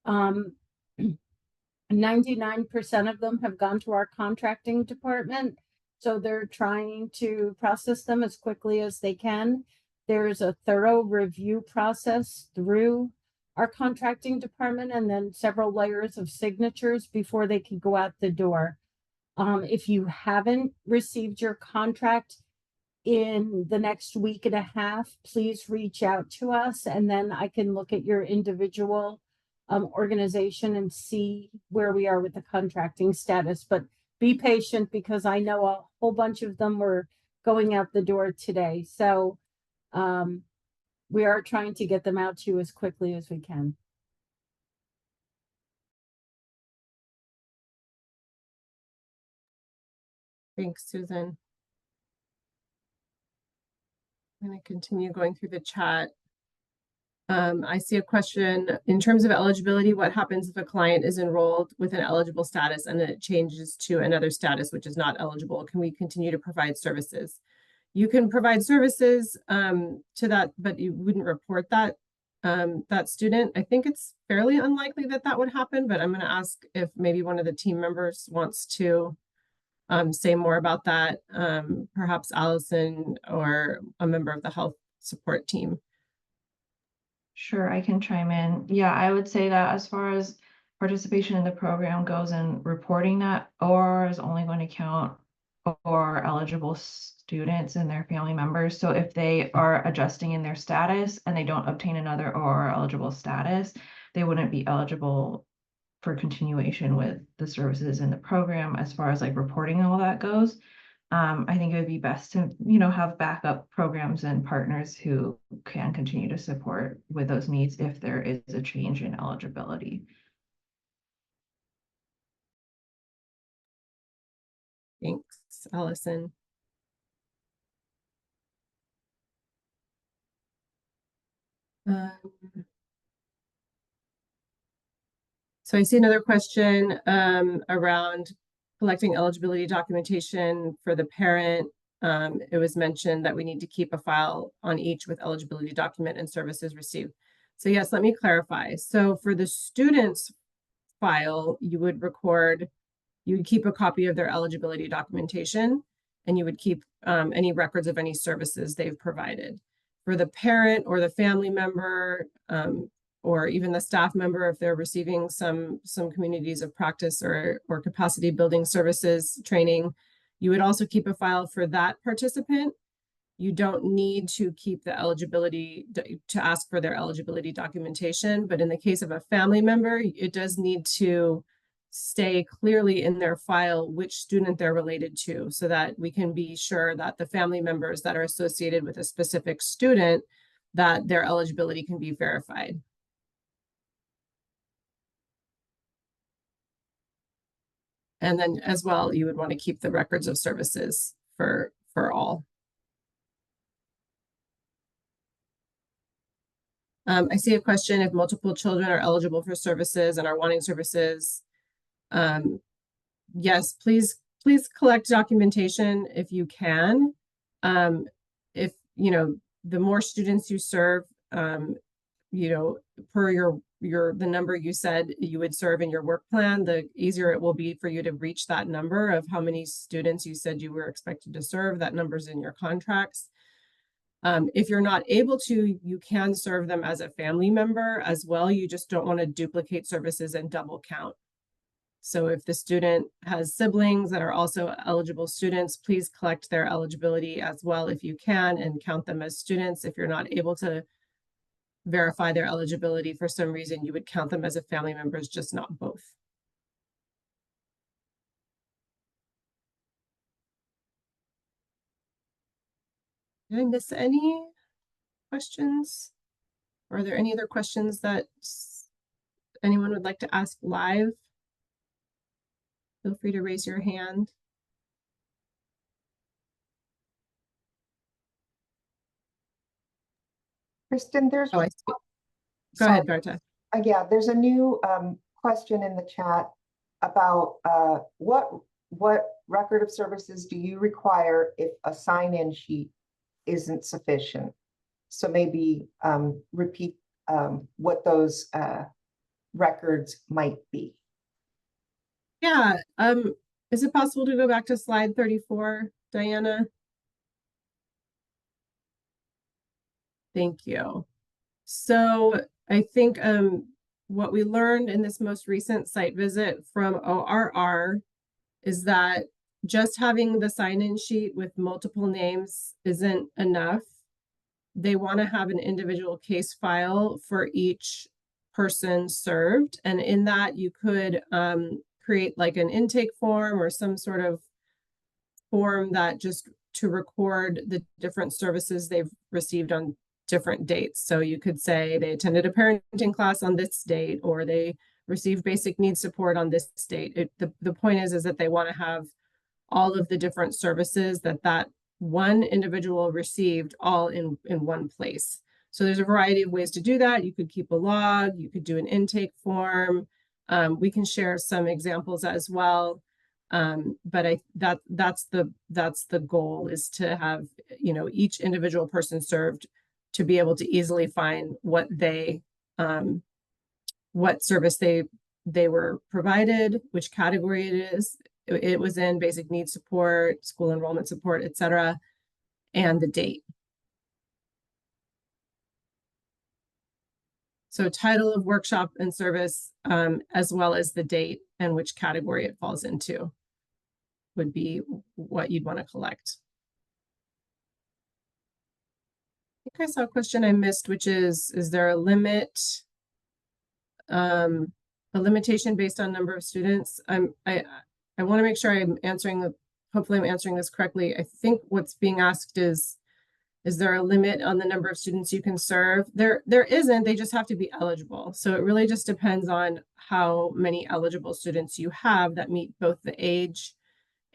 99% of them have gone to our contracting department, so they're trying to process them as quickly as they can. There's a thorough review process through our contracting department and then several layers of signatures before they can go out the door. If you haven't received your contract in the next week and a half, please reach out to us and then I can look at your individual organization and see where we are with the contracting status. But be patient because I know a whole bunch of them were going out the door today. So we are trying to get them out to you as quickly as we can. Thanks, Susan. I'm going to continue going through the chat. I see a question in terms of eligibility. What happens if a client is enrolled with an eligible status and then it changes to another status which is not eligible? Can we continue to provide services? You can provide services to that, but you wouldn't report that that student. I think it's fairly unlikely that that would happen, but I'm going to ask if maybe one of the team members wants to say more about that, perhaps Allison or a member of the health support team. Sure, I can chime in. Yeah, I would say that as far as participation in the program goes and reporting that, OR is only going to count for eligible students and their family members. So if they are adjusting in their status and they don't obtain another OR eligible status, they wouldn't be eligible for continuation with the services in the program as far as like reporting and all that goes. I think it would be best to, have backup programs and partners who can continue to support with those needs if there is a change in eligibility. Thanks, Allison. So I see another question around collecting eligibility documentation for the parent. It was mentioned that we need to keep a file on each with eligibility document and services received. So yes, let me clarify. So for the student's file, you would keep a copy of their eligibility documentation, and you would keep any records of any services they've provided. For the parent or the family member, or even the staff member, if they're receiving some communities of practice or capacity building services training, you would also keep a file for that participant. you don't need to keep the eligibility to ask for their eligibility documentation. But in the case of a family member, it does need to stay clearly in their file which student they're related to, so that we can be sure that the family members that are associated with a specific student, that their eligibility can be verified. And then as well, you would want to keep the records of services for all. I see a question: if multiple children are eligible for services and are wanting services, yes, please collect documentation if you can. If you know, the more students you serve, you know, per the number you said you would serve in your work plan, the easier it will be for you to reach that number of how many students you said you were expected to serve. That number's in your contracts. If you're not able to, you can serve them as a family member as well. You just don't want to duplicate services and double count. So if the student has siblings that are also eligible students, please collect their eligibility as well if you can, and count them as students. If you're not able to verify their eligibility for some reason, you would count them as a family members, just not both. Did I miss any questions? Are there any other questions that anyone would like to ask live? Feel free to raise your hand. Kristen, there's Oh, I see. Go sorry. ahead, Berta. Yeah, there's a new question in the chat about what record of services do you require if a sign-in sheet isn't sufficient? So maybe repeat what those records might be. Yeah, is it possible to go back to slide 34, Diana? Thank you. So I think what we learned in this most recent site visit from ORR is that just having the sign-in sheet with multiple names isn't enough. They want to have an individual case file for each person served. And in that, you could create like an intake form or some sort of form that just to record the different services they've received on different dates. So you could say they attended a parenting class on this date, or they received basic needs support on this date. The point is that they want to have all of the different services that one individual received all in one place. So there's a variety of ways to do that. You could keep a log, you could do an intake form. We can share some examples as well. But that's the goal, is to have, you know, each individual person served to be able to easily find what service they were provided, which category it was in, basic needs support, school enrollment support, etc., and the date. So title of workshop and service, as well as the date and which category it falls into, would be what you'd want to collect. I think I saw a question I missed, which is there a limit, a limitation based on number of students? I want to make sure I'm answering hopefully I'm answering this correctly. I think what's being asked is there a limit on the number of students you can serve? There isn't, they just have to be eligible. So it really just depends on how many eligible students you have that meet both the age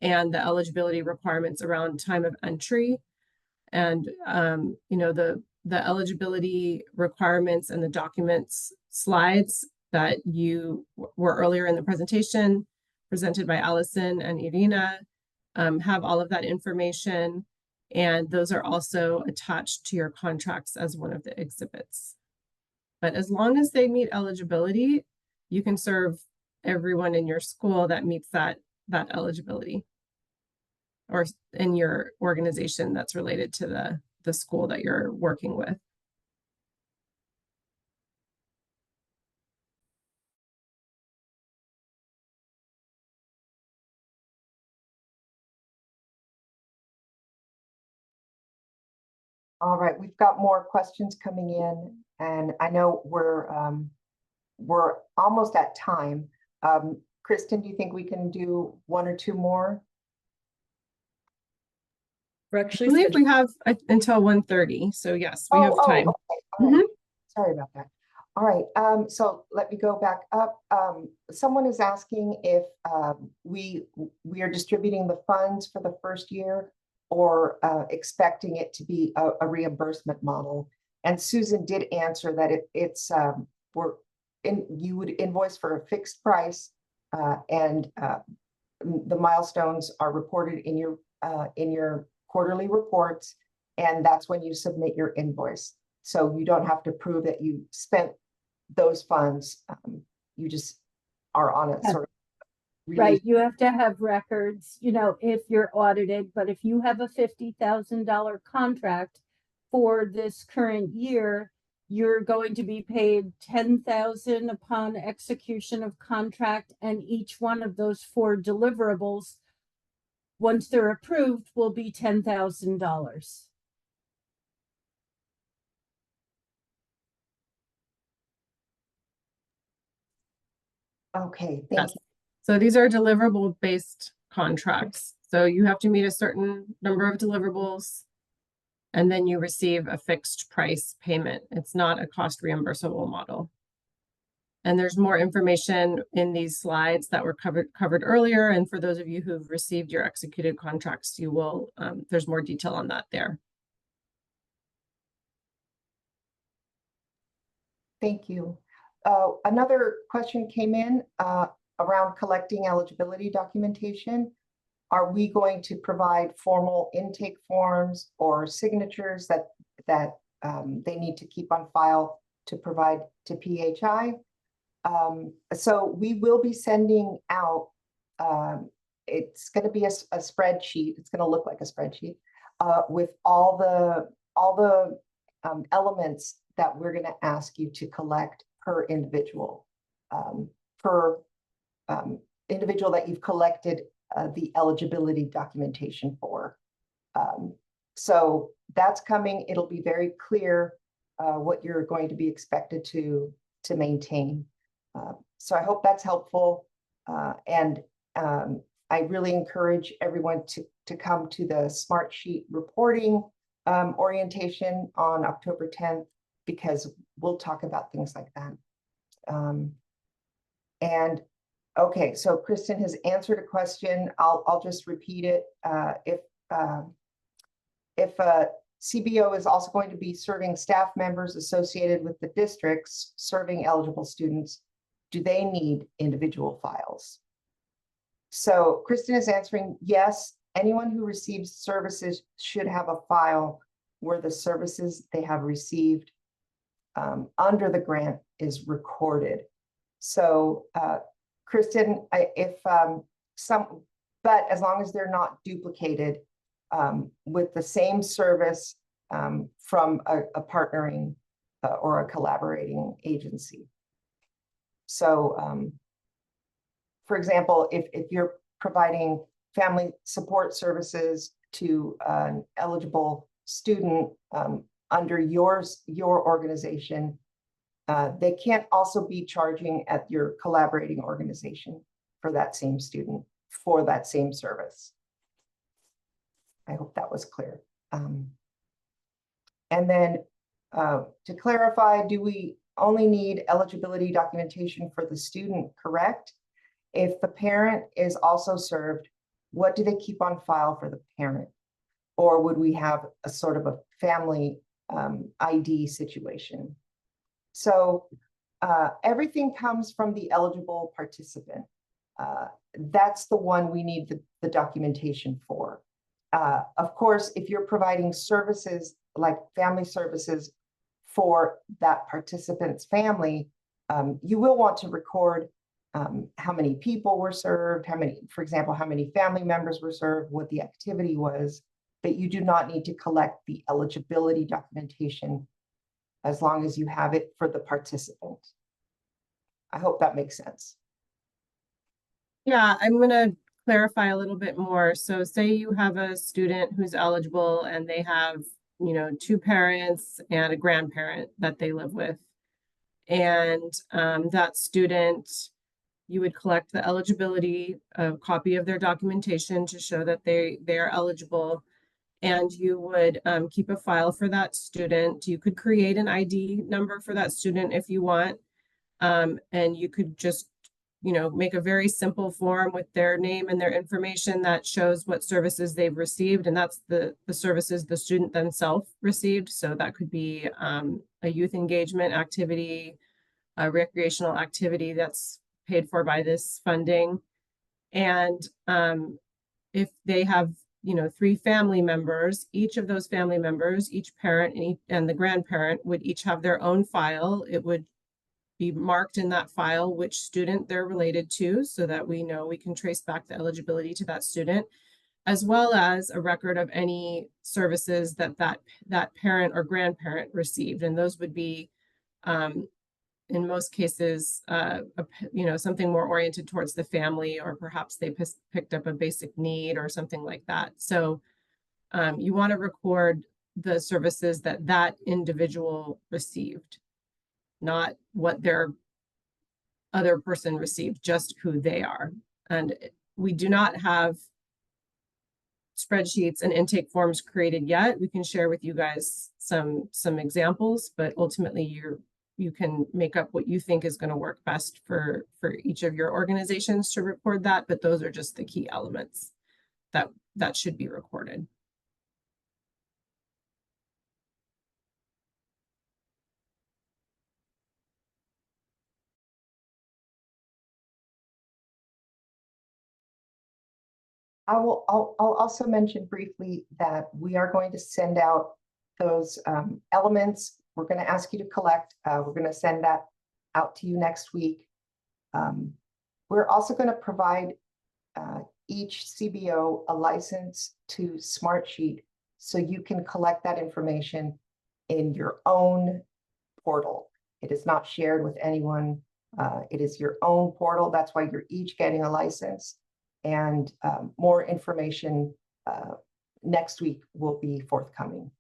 and the eligibility requirements around time of entry. And you know, the eligibility requirements and the documents slides that you were earlier in the presentation presented by Allison and Irina have all of that information, and those are also attached to your contracts as one of the exhibits. But as long as they meet eligibility, you can serve everyone in your school that meets that eligibility, or in your organization that's related to the school that you're working with. All right, we've got more questions coming in, and I know we're almost at time. Kristen, do you think we can do one or two more? We're I actually believe we scheduled- have until 1:30, so yes, we have time. Okay. All right. Sorry about that. All right, so let me go back up. Someone is asking if we are distributing the funds for the first year or expecting it to be a reimbursement model. And Susan did answer that you would invoice for a fixed price, and the milestones are reported in your quarterly reports, and that's when you submit your invoice. So you don't have to prove that you spent those funds. You just are on a sort of Right, you have to have records, you know, if you're audited, but if you have a $50,000 contract for this current year, you're going to be paid $10,000 upon execution of contract, and each one of those 4 deliverables, once they're approved, will be $10,000. Okay, thank you. So these are deliverable-based contracts. So you have to meet a certain number of deliverables, and then you receive a fixed price payment. It's not a cost reimbursable model. And there's more information in these slides that were covered earlier. And for those of you who've received your executed contracts, you will, there's more detail on that there. Thank you. Another question came in around collecting eligibility documentation. Are we going to provide formal intake forms or signatures that they need to keep on file to provide to PHI? So we will be sending out, it's going to be a spreadsheet. It's going to look like a spreadsheet with all the elements that we're going to ask you to collect per individual, individual that you've collected the eligibility documentation for. So that's coming. It'll be very clear what you're going to be expected to maintain. So I hope that's helpful. And I really encourage everyone to come to the Smart Sheet reporting orientation on October 10th, because we'll talk about things like that. And okay, so Kristen has answered a question. I'll just repeat it. If CBO is also going to be serving staff members associated with the districts serving eligible students, do they need individual files? So Kristen is answering yes. Anyone who receives services should have a file where the services they have received under the grant is recorded. So Kristen, but as long as they're not duplicated with the same service from a partnering or a collaborating agency. So for example, if you're providing family support services to an eligible student under your organization, they can't also be charging at your collaborating organization for that same student for that same service. I hope that was clear. And then to clarify, do we only need eligibility documentation for the student, correct? If the parent is also served, what do they keep on file for the parent? Or would we have a sort of a family ID situation? So everything comes from the eligible participant. That's the one we need the documentation for. Of course, if you're providing services like family services for that participant's family, you will want to record how many people were served, for example, how many family members were served, what the activity was, but you do not need to collect the eligibility documentation as long as you have it for the participant. I hope that makes sense. Yeah, I'm going to clarify a little bit more. So say you have a student who's eligible and they have two parents and a grandparent that they live with. And that student, you would collect the eligibility, a copy of their documentation to show that they are eligible. And you would keep a file for that student. You could create an ID number for that student if you want. And you could just, make a very simple form with their name and their information that shows what services they've received. And that's the services the student themselves received. So that could be a youth engagement activity, a recreational activity that's paid for by this funding. And if they have, 3 family members, each of those family members, each parent and the grandparent would each have their own file. It would be marked in that file which student they're related to, so that we know we can trace back the eligibility to that student, as well as a record of any services that parent or grandparent received. And those would be, in most cases, something more oriented towards the family, or perhaps they picked up a basic need or something like that. So you want to record the services that individual received, not what their other person received, just who they are. And we do not have spreadsheets and intake forms created yet. We can share with you guys some examples, but ultimately you can make up what you think is going to work best for each of your organizations to record that. But those are just the key elements that should be recorded. I'll also mention briefly that we are going to send out those elements. We're going to ask you to collect. We're going to send that out to you next week. We're also going to provide each CBO a license to Smartsheet, so you can collect that information in your own portal. It is not shared with anyone. It is your own portal. That's why you're each getting a license. And more information next week will be forthcoming.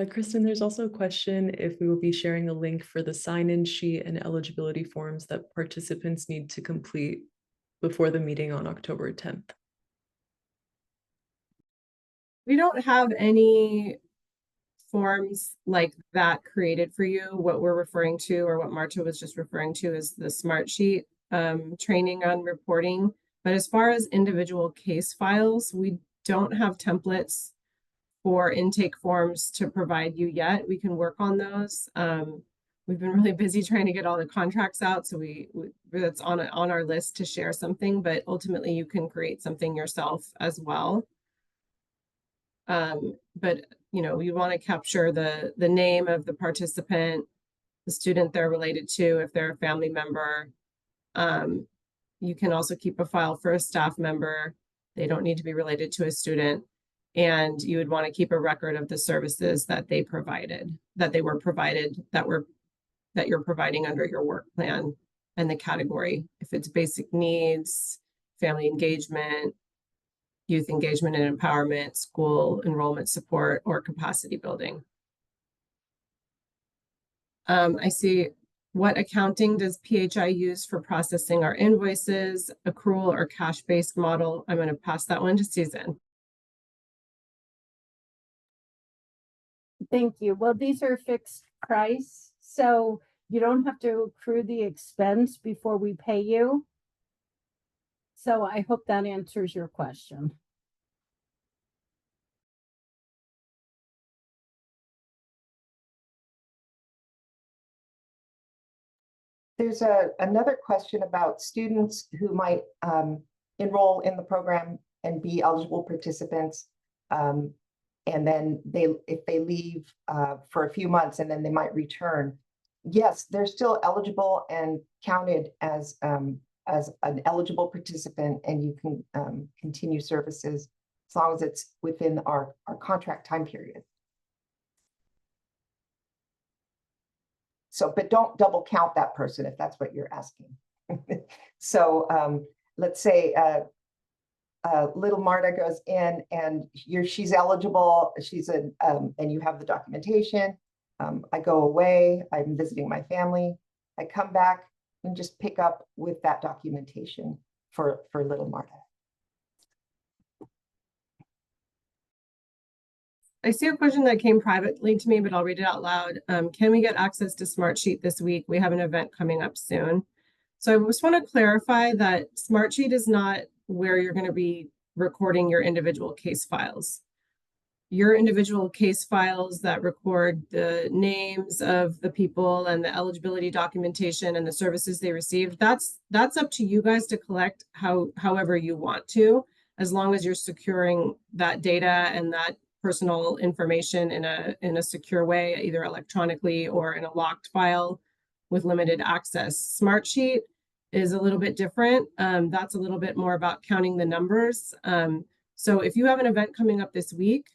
Kristen, there's also a question if we will be sharing a link for the sign-in sheet and eligibility forms that participants need to complete before the meeting on October 10th. We don't have any forms like that created for you. What we're referring to, or what Marta was just referring to, is the Smartsheet training on reporting. But as far as individual case files, we don't have templates for intake forms to provide you yet. We can work on those. We've been really busy trying to get all the contracts out, so that's on our list to share something, but ultimately you can create something yourself as well. But you want to capture the name of the participant, the student they're related to, if they're a family member. You can also keep a file for a staff member. They don't need to be related to a student. And you would want to keep a record of the services that they provided, that you're providing under your work plan, and the category. If it's basic needs, family engagement, youth engagement and empowerment, school enrollment support, or capacity building. I see, what accounting does PHI use for processing our invoices, accrual or cash-based model? I'm going to pass that one to Susan. Thank you. Well, these are fixed price, so you don't have to accrue the expense before we pay you. So I hope that answers your question. There's another question about students who might enroll in the program and be eligible participants. And then if they leave for a few months and then they might return. Yes, they're still eligible and counted as an eligible participant, and you can continue services as long as it's within our contract time period. So, but don't double count that person if that's what you're asking. So let's say little Marta goes in and she's eligible, and you have the documentation. I go away, I'm visiting my family. I come back and just pick up with that documentation for little Marta. I see a question that came privately to me, but I'll read it out loud. Can we get access to Smartsheet this week? We have an event coming up soon. So I just want to clarify that Smartsheet is not where you're going to be recording your individual case files. Your individual case files that record the names of the people and the eligibility documentation and the services they received, that's up to you guys to collect however you want to, as long as you're securing that data and that personal information in a secure way, either electronically or in a locked file with limited access. Smartsheet is a little bit different. That's a little bit more about counting the numbers. So if you have an event coming up this week,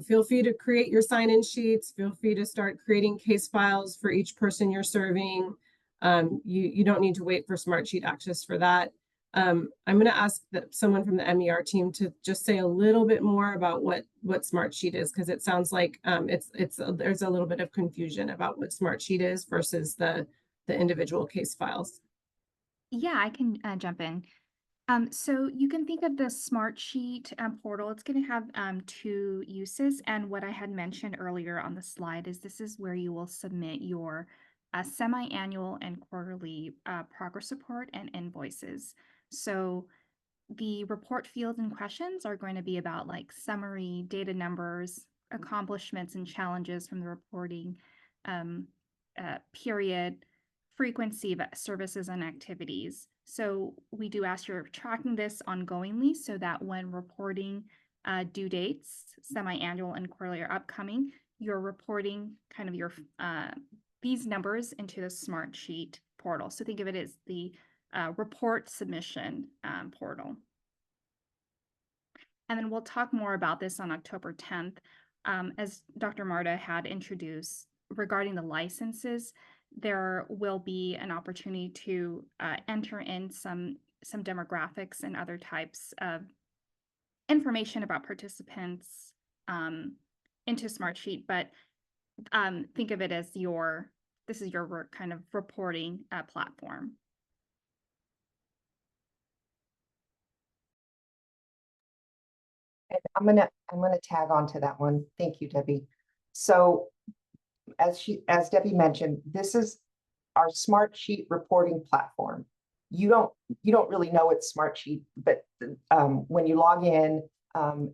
feel free to create your sign-in sheets. Feel free to start creating case files for each person you're serving. You don't need to wait for Smartsheet access for that. I'm going to ask someone from the MER team to just say a little bit more about what Smartsheet is, because it sounds like there's a little bit of confusion about what Smartsheet is versus the individual case files. Yeah, I can jump in. So you can think of the Smartsheet portal. It's going to have two uses. And what I had mentioned earlier on the slide is this is where you will submit your semi-annual and quarterly progress report and invoices. So the report fields and questions are going to be about like summary, data numbers, accomplishments and challenges from the reporting period, frequency of services and activities. So we do ask you're tracking this ongoingly so that when reporting due dates, semi-annual and quarterly are upcoming, you're reporting kind of your these numbers into the Smartsheet portal. So think of it as the report submission portal. And then we'll talk more about this on October 10th. As Dr. Marta had introduced regarding the licenses, there will be an opportunity to enter in some demographics and other types of information about participants into Smartsheet, but think of it as this is your kind of reporting platform. And I'm gonna tag on to that one. Thank you, Debbie. So as Debbie mentioned, this is our Smartsheet reporting platform. You don't really know it's Smartsheet, but when you log in,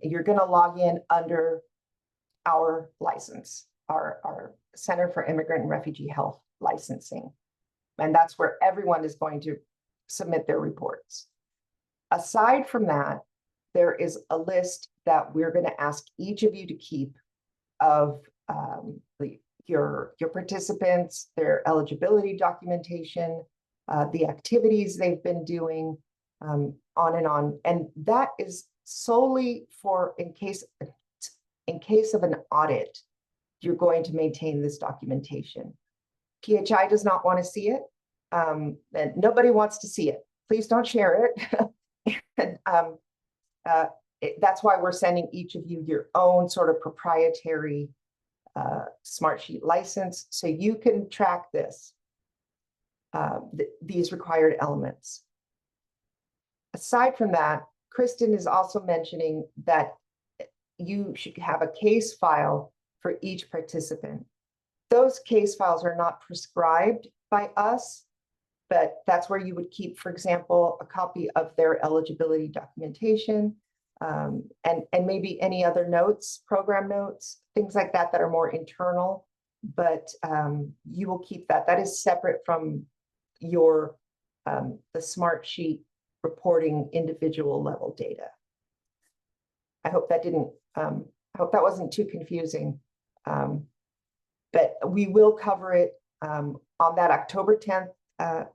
you're gonna log in under our license, our Center for Immigrant and Refugee Health licensing. And that's where everyone is going to submit their reports. Aside from that, there is a list that we're going to ask each of you to keep of your participants, their eligibility documentation, the activities they've been doing, on and on. And that is solely for in case of an audit, you're going to maintain this documentation. PHI does not want to see it, and nobody wants to see it. Please don't share it. And, that's why we're sending each of you your own sort of proprietary Smartsheet license, so you can track this, these required elements. Aside from that, Kristen is also mentioning that you should have a case file for each participant. Those case files are not prescribed by us, but that's where you would keep, for example, a copy of their eligibility documentation, and maybe any other notes, program notes, things like that that are more internal, but you will keep that. That is separate from your the Smartsheet reporting individual level data. I hope that didn't, I hope that wasn't too confusing, but we will cover it on that October 10th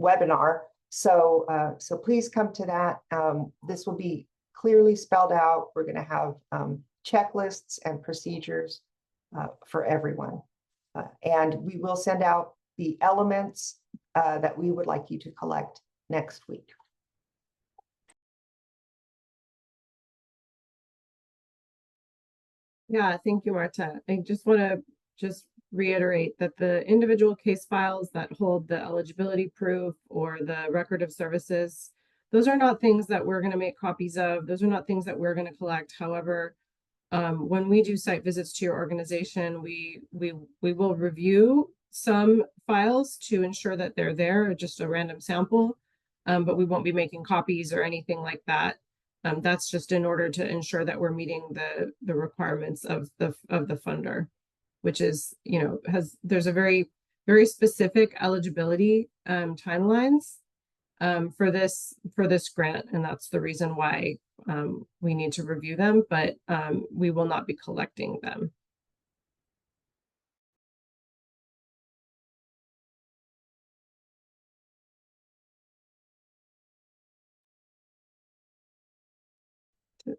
webinar. So please come to that. This will be clearly spelled out. We're going to have checklists and procedures for everyone. And we will send out the elements that we would like you to collect next week. Yeah, thank you, Marta. I just want to reiterate that the individual case files that hold the eligibility proof or the record of services, those are not things that we're going to make copies of. Those are not things that we're going to collect. However, when we do site visits to your organization, we will review some files to ensure that they're there, just a random sample, but we won't be making copies or anything like that. That's just in order to ensure that we're meeting the requirements of the funder, which is, there's a very specific eligibility timelines for this grant, and that's the reason why we need to review them, but we will not be collecting them.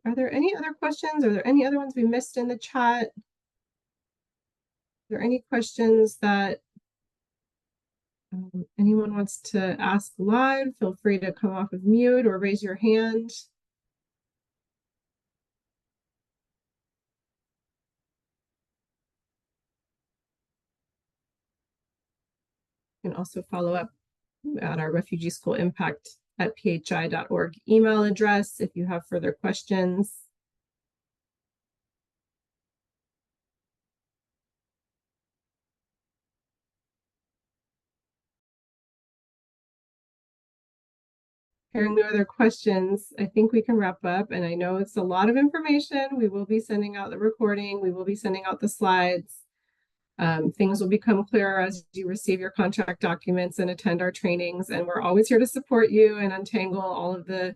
Are there any other questions? Are there any other ones we missed in the chat? Are there any questions that anyone wants to ask live? Feel free to come off of mute or raise your hand. You can also follow up at our Refugee School Impact at phi.org email address if you have further questions. Hearing no other questions, I think we can wrap up. And I know it's a lot of information. We will be sending out the recording. We will be sending out the slides. Things will become clearer as you receive your contract documents and attend our trainings. And we're always here to support you and untangle all of the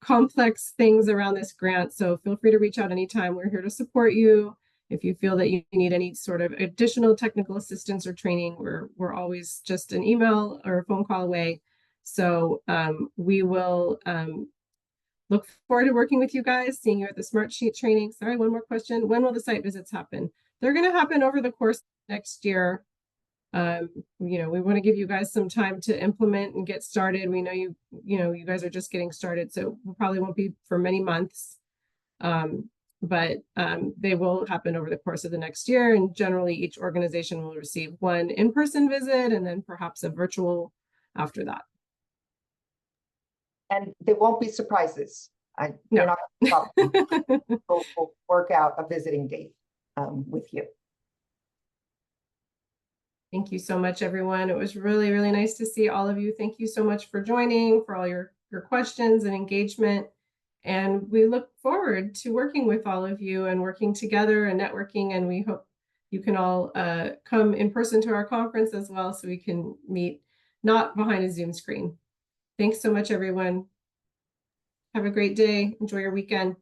complex things around this grant. So feel free to reach out anytime. We're here to support you. If you feel that you need any sort of additional technical assistance or training, we're always just an email or a phone call away. So we will look forward to working with you guys, seeing you at the Smart Sheet training. Sorry, one more question. When will the site visits happen? They're going to happen over the course of next year. We want to give you guys some time to implement and get started. We know you guys are just getting started, so we probably won't be for many months. But they will happen over the course of the next year. And generally each organization will receive one in-person visit and then perhaps a virtual after that. And there won't be surprises. No. We'll work out a visiting date with you. Thank you so much, everyone. It was really, really nice to see all of you. Thank you so much for joining, for all your questions and engagement. And we look forward to working with all of you and working together and networking. And we hope you can all come in person to our conference as well, so we can meet not behind a Zoom screen. Thanks so much, everyone. Have a great day. Enjoy your weekend.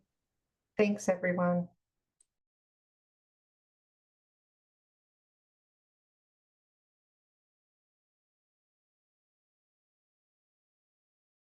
Thanks, everyone.